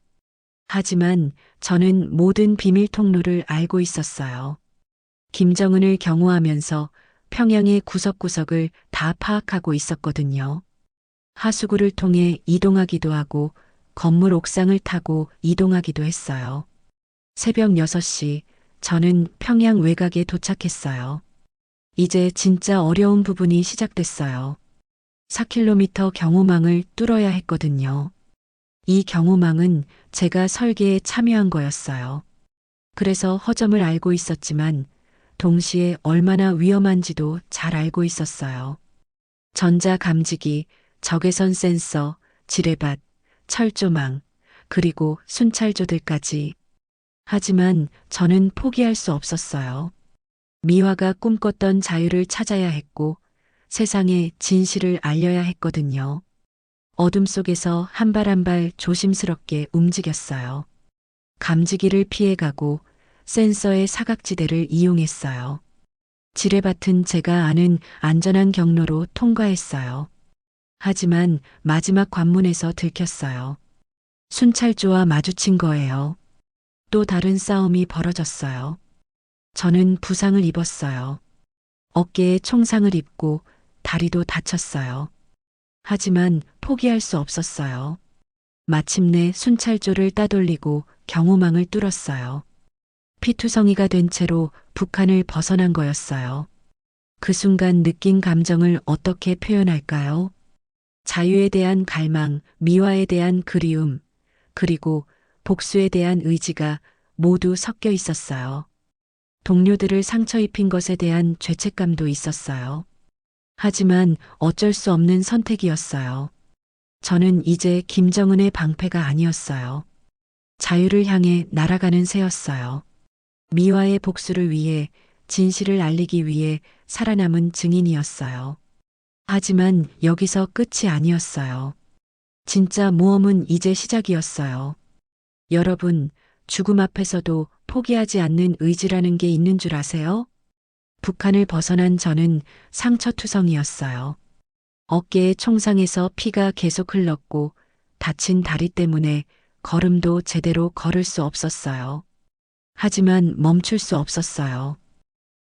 하지만 저는 모든 비밀 통로를 알고 있었어요. 김정은을 경호하면서 평양의 구석구석을 다 파악하고 있었거든요. 하수구를 통해 이동하기도 하고 건물 옥상을 타고 이동하기도 했어요. 새벽 6시 저는 평양 외곽에 도착했어요. 이제 진짜 어려운 부분이 시작됐어요. 4km 경호망을 뚫어야 했거든요. 이 경호망은 제가 설계에 참여한 거였어요. 그래서 허점을 알고 있었지만 동시에 얼마나 위험한지도 잘 알고 있었어요. 전자 감지기, 적외선 센서, 지뢰밭, 철조망, 그리고 순찰조들까지. 하지만 저는 포기할 수 없었어요. 미화가 꿈꿨던 자유를 찾아야 했고 세상에 진실을 알려야 했거든요. 어둠 속에서 한 발 한 발 조심스럽게 움직였어요. 감지기를 피해가고 센서의 사각지대를 이용했어요. 지뢰밭은 제가 아는 안전한 경로로 통과했어요. 하지만 마지막 관문에서 들켰어요. 순찰조와 마주친 거예요. 또 다른 싸움이 벌어졌어요. 저는 부상을 입었어요. 어깨에 총상을 입고 다리도 다쳤어요. 하지만 포기할 수 없었어요. 마침내 순찰조를 따돌리고 경호망을 뚫었어요. 피투성이가 된 채로 북한을 벗어난 거였어요. 그 순간 느낀 감정을 어떻게 표현할까요? 자유에 대한 갈망, 미화에 대한 그리움, 그리고 복수에 대한 의지가 모두 섞여 있었어요. 동료들을 상처 입힌 것에 대한 죄책감도 있었어요. 하지만 어쩔 수 없는 선택이었어요. 저는 이제 김정은의 방패가 아니었어요. 자유를 향해 날아가는 새였어요. 미화의 복수를 위해, 진실을 알리기 위해 살아남은 증인이었어요. 하지만 여기서 끝이 아니었어요. 진짜 모험은 이제 시작이었어요. 여러분, 죽음 앞에서도 포기하지 않는 의지라는 게 있는 줄 아세요? 북한을 벗어난 저는 상처투성이었어요. 어깨의 총상에서 피가 계속 흘렀고 다친 다리 때문에 걸음도 제대로 걸을 수 없었어요. 하지만 멈출 수 없었어요.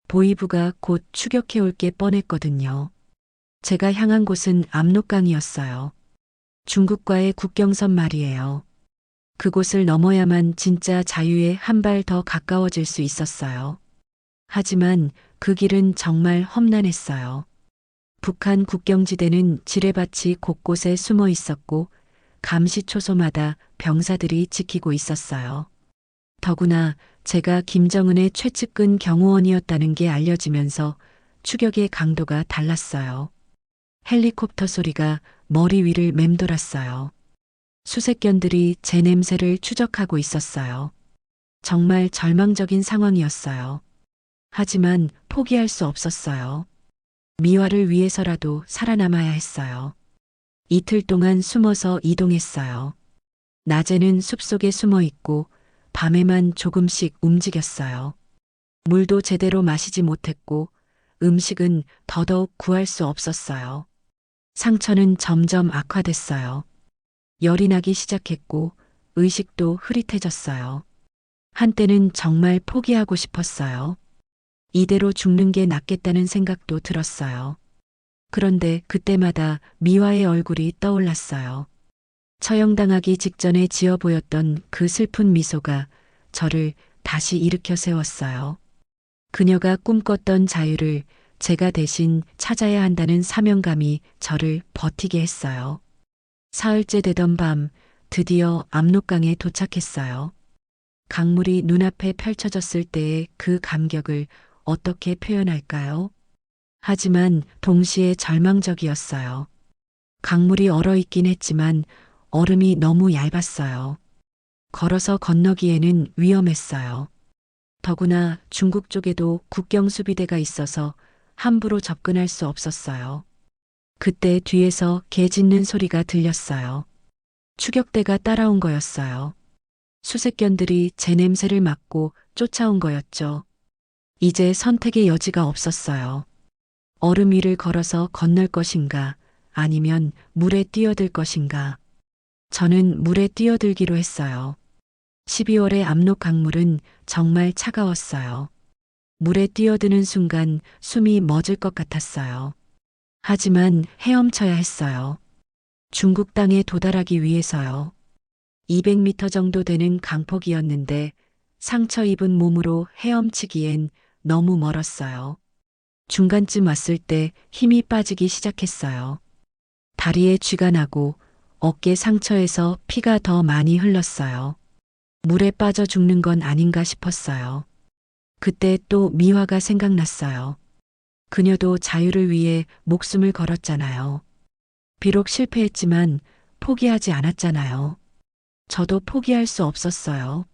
보이부가 곧 추격해 올 게 뻔했거든요. 제가 향한 곳은 압록강이었어요. 중국과의 국경선 말이에요. 그곳을 넘어야만 진짜 자유에 한 발 더 가까워질 수 있었어요. 하지만 그 길은 정말 험난했어요. 북한 국경지대는 지뢰밭이 곳곳에 숨어 있었고 감시초소마다 병사들이 지키고 있었어요. 더구나 제가 김정은의 최측근 경호원이었다는 게 알려지면서 추격의 강도가 달랐어요. 헬리콥터 소리가 머리 위를 맴돌았어요. 수색견들이 제 냄새를 추적하고 있었어요. 정말 절망적인 상황이었어요. 하지만 포기할 수 없었어요. 미화를 위해서라도 살아남아야 했어요. 이틀 동안 숨어서 이동했어요. 낮에는 숲속에 숨어 있고 밤에만 조금씩 움직였어요. 물도 제대로 마시지 못했고 음식은 더더욱 구할 수 없었어요. 상처는 점점 악화됐어요. 열이 나기 시작했고 의식도 흐릿해졌어요. 한때는 정말 포기하고 싶었어요. 이대로 죽는 게 낫겠다는 생각도 들었어요. 그런데 그때마다 미화의 얼굴이 떠올랐어요. 처형당하기 직전에 지어 보였던 그 슬픈 미소가 저를 다시 일으켜 세웠어요. 그녀가 꿈꿨던 자유를 제가 대신 찾아야 한다는 사명감이 저를 버티게 했어요. 사흘째 되던 밤 드디어 압록강에 도착했어요. 강물이 눈앞에 펼쳐졌을 때의 그 감격을 어떻게 표현할까요? 하지만 동시에 절망적이었어요. 강물이 얼어있긴 했지만 얼음이 너무 얇았어요. 걸어서 건너기에는 위험했어요. 더구나 중국 쪽에도 국경 수비대가 있어서 함부로 접근할 수 없었어요. 그때 뒤에서 개 짖는 소리가 들렸어요. 추격대가 따라온 거였어요. 수색견들이 제 냄새를 맡고 쫓아온 거였죠. 이제 선택의 여지가 없었어요. 얼음 위를 걸어서 건널 것인가 아니면 물에 뛰어들 것인가. 저는 물에 뛰어들기로 했어요. 12월의 압록 강물은 정말 차가웠어요. 물에 뛰어드는 순간 숨이 멎을 것 같았어요. 하지만 헤엄쳐야 했어요. 중국 땅에 도달하기 위해서요. 200m 정도 되는 강폭이었는데 상처 입은 몸으로 헤엄치기엔 너무 멀었어요. 중간쯤 왔을 때 힘이 빠지기 시작했어요. 다리에 쥐가 나고 어깨 상처에서 피가 더 많이 흘렀어요. 물에 빠져 죽는 건 아닌가 싶었어요. 그때 또 미화가 생각났어요. 그녀도 자유를 위해 목숨을 걸었잖아요. 비록 실패했지만 포기하지 않았잖아요. 저도 포기할 수 없었어요.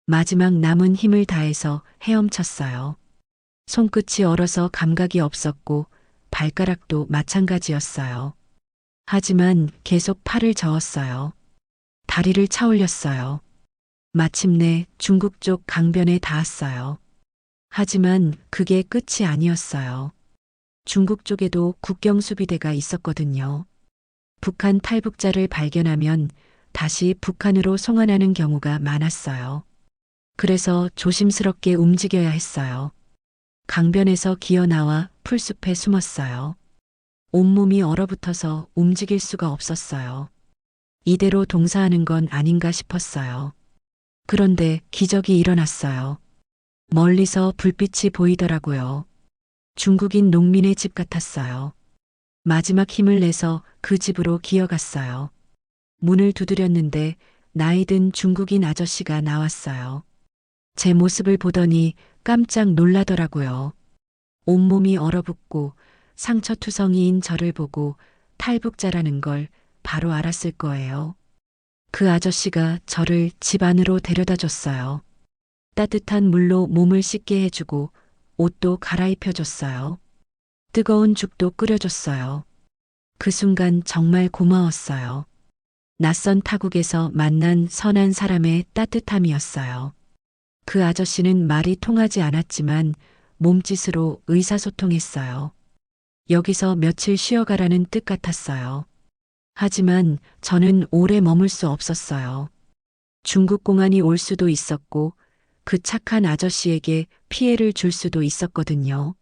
마지막 남은 힘을 다해서 헤엄쳤어요. 손끝이 얼어서 감각이 없었고 발가락도 마찬가지였어요. 하지만 계속 팔을 저었어요. 다리를 차 올렸어요. 마침내 중국 쪽 강변에 닿았어요. 하지만 그게 끝이 아니었어요. 중국 쪽에도 국경수비대가 있었거든요. 북한 탈북자를 발견하면 다시 북한으로 송환하는 경우가 많았어요. 그래서 조심스럽게 움직여야 했어요. 강변에서 기어 나와 풀숲에 숨었어요. 온몸이 얼어붙어서 움직일 수가 없었어요. 이대로 동사하는 건 아닌가 싶었어요. 그런데 기적이 일어났어요. 멀리서 불빛이 보이더라고요. 중국인 농민의 집 같았어요. 마지막 힘을 내서 그 집으로 기어갔어요. 문을 두드렸는데 나이든 중국인 아저씨가 나왔어요. 제 모습을 보더니 깜짝 놀라더라고요. 온몸이 얼어붙고 상처투성이인 저를 보고 탈북자라는 걸 바로 알았을 거예요. 그 아저씨가 저를 집 안으로 데려다 줬어요. 따뜻한 물로 몸을 씻게 해주고 옷도 갈아입혀줬어요. 뜨거운 죽도 끓여줬어요. 그 순간 정말 고마웠어요. 낯선 타국에서 만난 선한 사람의 따뜻함이었어요. 그 아저씨는 말이 통하지 않았지만 몸짓으로 의사소통했어요. 여기서 며칠 쉬어가라는 뜻 같았어요. 하지만 저는 오래 머물 수 없었어요. 중국 공안이 올 수도 있었고 그 착한 아저씨에게 피해를 줄 수도 있었거든요.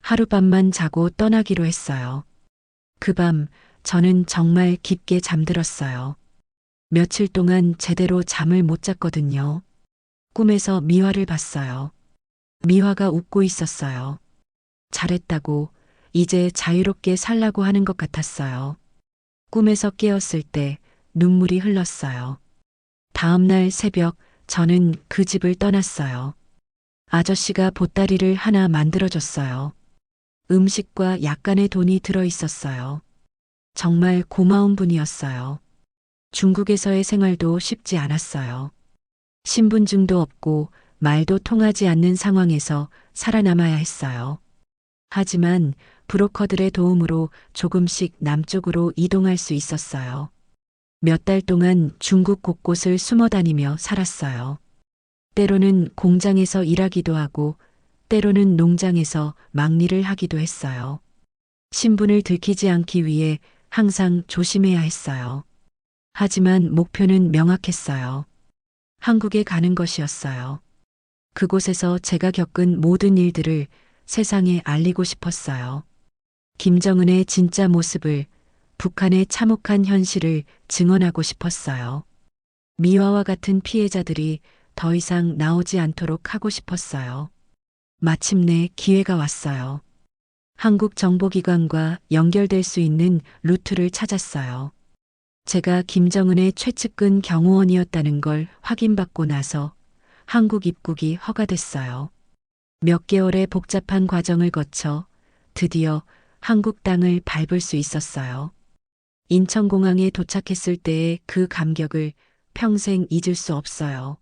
하룻밤만 자고 떠나기로 했어요. 그 밤 저는 정말 깊게 잠들었어요. 며칠 동안 제대로 잠을 못 잤거든요. 꿈에서 미화를 봤어요. 미화가 웃고 있었어요. 잘했다고, 이제 자유롭게 살라고 하는 것 같았어요. 꿈에서 깨었을 때 눈물이 흘렀어요. 다음 날 새벽 저는 그 집을 떠났어요. 아저씨가 보따리를 하나 만들어줬어요. 음식과 약간의 돈이 들어 있었어요. 정말 고마운 분이었어요. 중국에서의 생활도 쉽지 않았어요. 신분증도 없고 말도 통하지 않는 상황에서 살아남아야 했어요. 하지만 브로커들의 도움으로 조금씩 남쪽으로 이동할 수 있었어요. 몇 달 동안 중국 곳곳을 숨어 다니며 살았어요. 때로는 공장에서 일하기도 하고 때로는 농장에서 막일을 하기도 했어요. 신분을 들키지 않기 위해 항상 조심해야 했어요. 하지만 목표는 명확했어요. 한국에 가는 것이었어요. 그곳에서 제가 겪은 모든 일들을 세상에 알리고 싶었어요. 김정은의 진짜 모습을, 북한의 참혹한 현실을 증언하고 싶었어요. 미화와 같은 피해자들이 더 이상 나오지 않도록 하고 싶었어요. 마침내 기회가 왔어요. 한국 정보기관과 연결될 수 있는 루트를 찾았어요. 제가 김정은의 최측근 경호원이었다는 걸 확인받고 나서 한국 입국이 허가됐어요. 몇 개월의 복잡한 과정을 거쳐 드디어 한국 땅을 밟을 수 있었어요. 인천공항에 도착했을 때의 그 감격을 평생 잊을 수 없어요.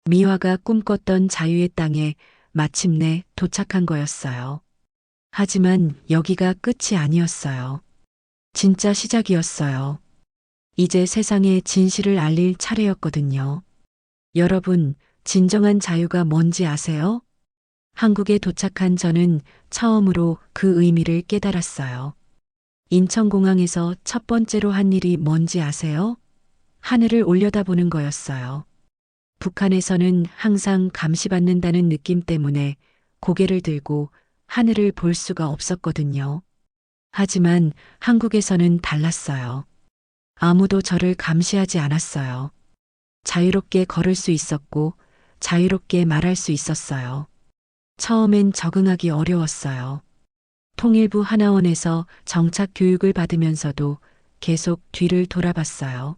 미화가 꿈꿨던 자유의 땅에 마침내 도착한 거였어요. 하지만 여기가 끝이 아니었어요. 진짜 시작이었어요. 이제 세상에 진실을 알릴 차례였거든요. 여러분, 진정한 자유가 뭔지 아세요? 한국에 도착한 저는 처음으로 그 의미를 깨달았어요. 인천공항에서 첫 번째로 한 일이 뭔지 아세요? 하늘을 올려다보는 거였어요. 북한에서는 항상 감시받는다는 느낌 때문에 고개를 들고 하늘을 볼 수가 없었거든요. 하지만 한국에서는 달랐어요. 아무도 저를 감시하지 않았어요. 자유롭게 걸을 수 있었고 자유롭게 말할 수 있었어요. 처음엔 적응하기 어려웠어요. 통일부 하나원에서 정착 교육을 받으면서도 계속 뒤를 돌아봤어요.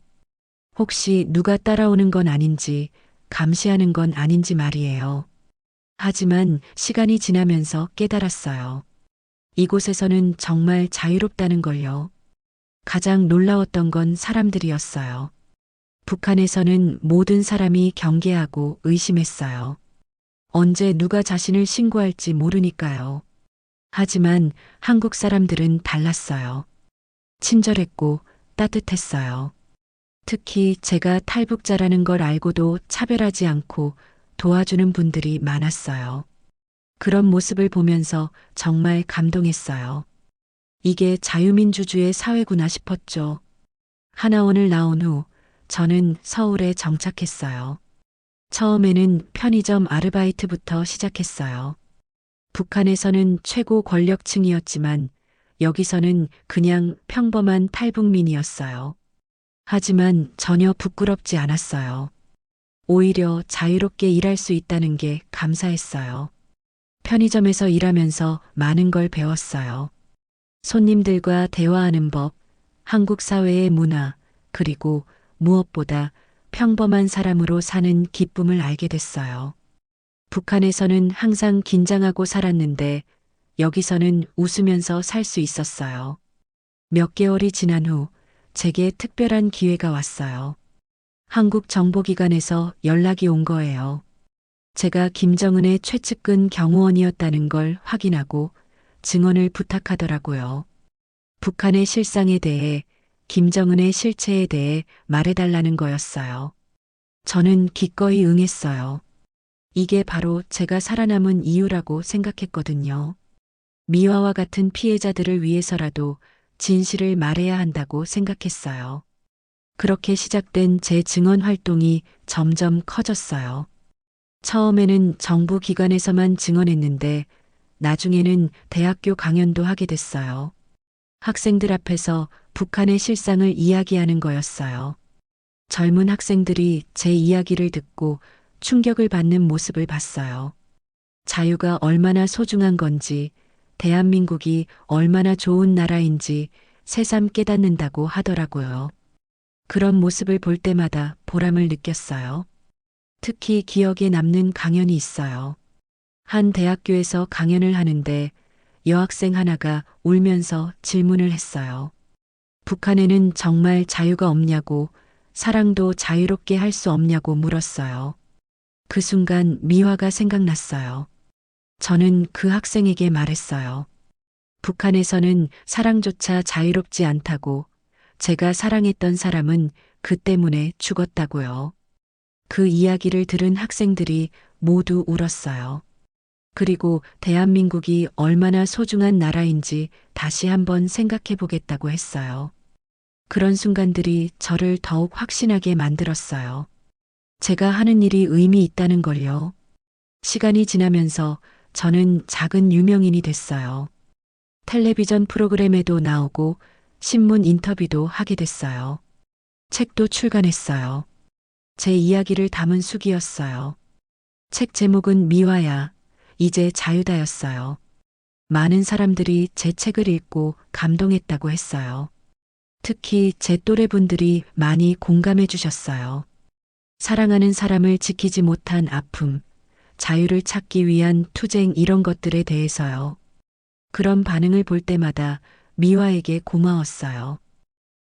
혹시 누가 따라오는 건 아닌지, 감시하는 건 아닌지 말이에요. 하지만 시간이 지나면서 깨달았어요. 이곳에서는 정말 자유롭다는 걸요. 가장 놀라웠던 건 사람들이었어요. 북한에서는 모든 사람이 경계하고 의심했어요. 언제 누가 자신을 신고할지 모르니까요. 하지만 한국 사람들은 달랐어요. 친절했고 따뜻했어요. 특히 제가 탈북자라는 걸 알고도 차별하지 않고 도와주는 분들이 많았어요. 그런 모습을 보면서 정말 감동했어요. 이게 자유민주주의 사회구나 싶었죠. 하나원을 나온 후 저는 서울에 정착했어요. 처음에는 편의점 아르바이트부터 시작했어요. 북한에서는 최고 권력층이었지만 여기서는 그냥 평범한 탈북민이었어요. 하지만 전혀 부끄럽지 않았어요. 오히려 자유롭게 일할 수 있다는 게 감사했어요. 편의점에서 일하면서 많은 걸 배웠어요. 손님들과 대화하는 법, 한국 사회의 문화, 그리고 무엇보다 평범한 사람으로 사는 기쁨을 알게 됐어요. 북한에서는 항상 긴장하고 살았는데 여기서는 웃으면서 살 수 있었어요. 몇 개월이 지난 후 제게 특별한 기회가 왔어요. 한국 정보기관에서 연락이 온 거예요. 제가 김정은의 최측근 경호원이었다는 걸 확인하고 증언을 부탁하더라고요. 북한의 실상에 대해, 김정은의 실체에 대해 말해달라는 거였어요. 저는 기꺼이 응했어요. 이게 바로 제가 살아남은 이유라고 생각했거든요. 미화와 같은 피해자들을 위해서라도 진실을 말해야 한다고 생각했어요. 그렇게 시작된 제 증언 활동이 점점 커졌어요. 처음에는 정부 기관에서만 증언했는데 나중에는 대학교 강연도 하게 됐어요. 학생들 앞에서 북한의 실상을 이야기하는 거였어요. 젊은 학생들이 제 이야기를 듣고 충격을 받는 모습을 봤어요. 자유가 얼마나 소중한 건지, 대한민국이 얼마나 좋은 나라인지 새삼 깨닫는다고 하더라고요. 그런 모습을 볼 때마다 보람을 느꼈어요. 특히 기억에 남는 강연이 있어요. 한 대학교에서 강연을 하는데 여학생 하나가 울면서 질문을 했어요. 북한에는 정말 자유가 없냐고, 사랑도 자유롭게 할 수 없냐고 물었어요. 그 순간 미화가 생각났어요. 저는 그 학생에게 말했어요. 북한에서는 사랑조차 자유롭지 않다고, 제가 사랑했던 사람은 그 때문에 죽었다고요. 그 이야기를 들은 학생들이 모두 울었어요. 그리고 대한민국이 얼마나 소중한 나라인지 다시 한번 생각해 보겠다고 했어요. 그런 순간들이 저를 더욱 확신하게 만들었어요. 제가 하는 일이 의미 있다는 걸요. 시간이 지나면서 저는 작은 유명인이 됐어요. 텔레비전 프로그램에도 나오고 신문 인터뷰도 하게 됐어요. 책도 출간했어요. 제 이야기를 담은 수기였어요. 책 제목은 미화야, 이제 자유다였어요. 많은 사람들이 제 책을 읽고 감동했다고 했어요. 특히 제 또래 분들이 많이 공감해 주셨어요. 사랑하는 사람을 지키지 못한 아픔, 자유를 찾기 위한 투쟁 이런 것들에 대해서요. 그런 반응을 볼 때마다 미화에게 고마웠어요.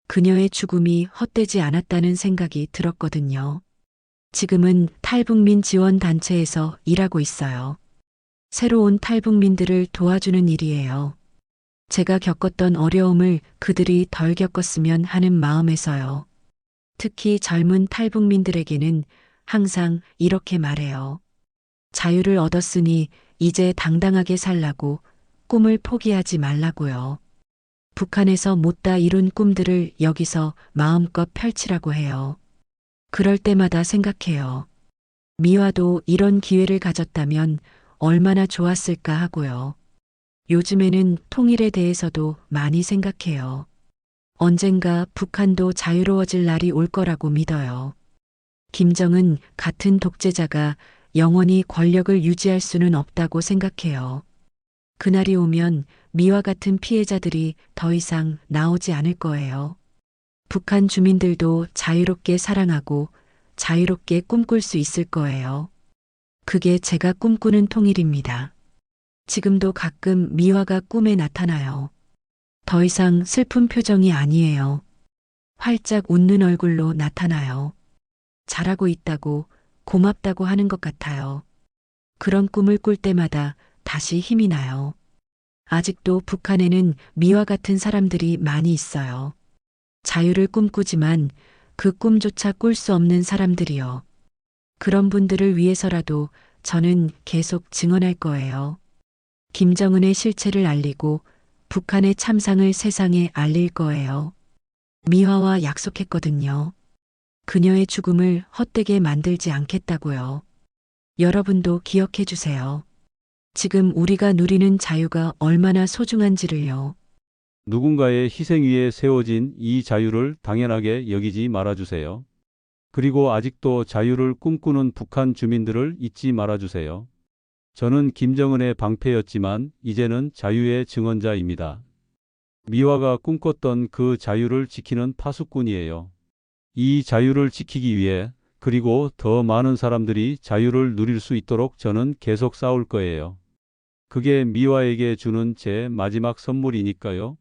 그녀의 죽음이 헛되지 않았다는 생각이 들었거든요. 지금은 탈북민 지원 단체에서 일하고 있어요. 새로운 탈북민들을 도와주는 일이에요. 제가 겪었던 어려움을 그들이 덜 겪었으면 하는 마음에서요. 특히 젊은 탈북민들에게는 항상 이렇게 말해요. 자유를 얻었으니 이제 당당하게 살라고, 꿈을 포기하지 말라고요. 북한에서 못다 이룬 꿈들을 여기서 마음껏 펼치라고 해요. 그럴 때마다 생각해요. 미화도 이런 기회를 가졌다면 얼마나 좋았을까 하고요. 요즘에는 통일에 대해서도 많이 생각해요. 언젠가 북한도 자유로워질 날이 올 거라고 믿어요. 김정은 같은 독재자가 영원히 권력을 유지할 수는 없다고 생각해요. 그날이 오면 미화 같은 피해자들이 더 이상 나오지 않을 거예요. 북한 주민들도 자유롭게 사랑하고 자유롭게 꿈꿀 수 있을 거예요. 그게 제가 꿈꾸는 통일입니다. 지금도 가끔 미화가 꿈에 나타나요. 더 이상 슬픈 표정이 아니에요. 활짝 웃는 얼굴로 나타나요. 잘하고 있다고, 고맙다고 하는 것 같아요. 그런 꿈을 꿀 때마다 다시 힘이 나요. 아직도 북한에는 미화 같은 사람들이 많이 있어요. 자유를 꿈꾸지만 그 꿈조차 꿀 수 없는 사람들이요. 그런 분들을 위해서라도 저는 계속 증언할 거예요. 김정은의 실체를 알리고 북한의 참상을 세상에 알릴 거예요. 미화와 약속했거든요. 그녀의 죽음을 헛되게 만들지 않겠다고요. 여러분도 기억해 주세요. 지금 우리가 누리는 자유가 얼마나 소중한지를요. 누군가의 희생 위에 세워진 이 자유를 당연하게 여기지 말아주세요. 그리고 아직도 자유를 꿈꾸는 북한 주민들을 잊지 말아주세요. 저는 김정은의 방패였지만 이제는 자유의 증언자입니다. 미화가 꿈꿨던 그 자유를 지키는 파수꾼이에요. 이 자유를 지키기 위해 그리고 더 많은 사람들이 자유를 누릴 수 있도록 저는 계속 싸울 거예요. 그게 미화에게 주는 제 마지막 선물이니까요.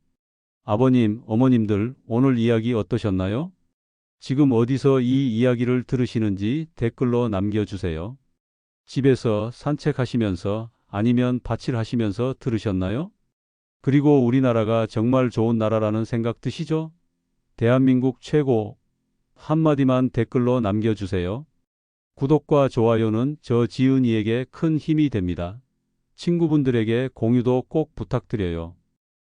아버님, 어머님들 오늘 이야기 어떠셨나요? 지금 어디서 이 이야기를 들으시는지 댓글로 남겨주세요. 집에서 산책하시면서 아니면 밭일하시면서 들으셨나요? 그리고 우리나라가 정말 좋은 나라라는 생각 드시죠? 대한민국 최고! 한마디만 댓글로 남겨주세요. 구독과 좋아요는 저 지은이에게 큰 힘이 됩니다. 친구분들에게 공유도 꼭 부탁드려요.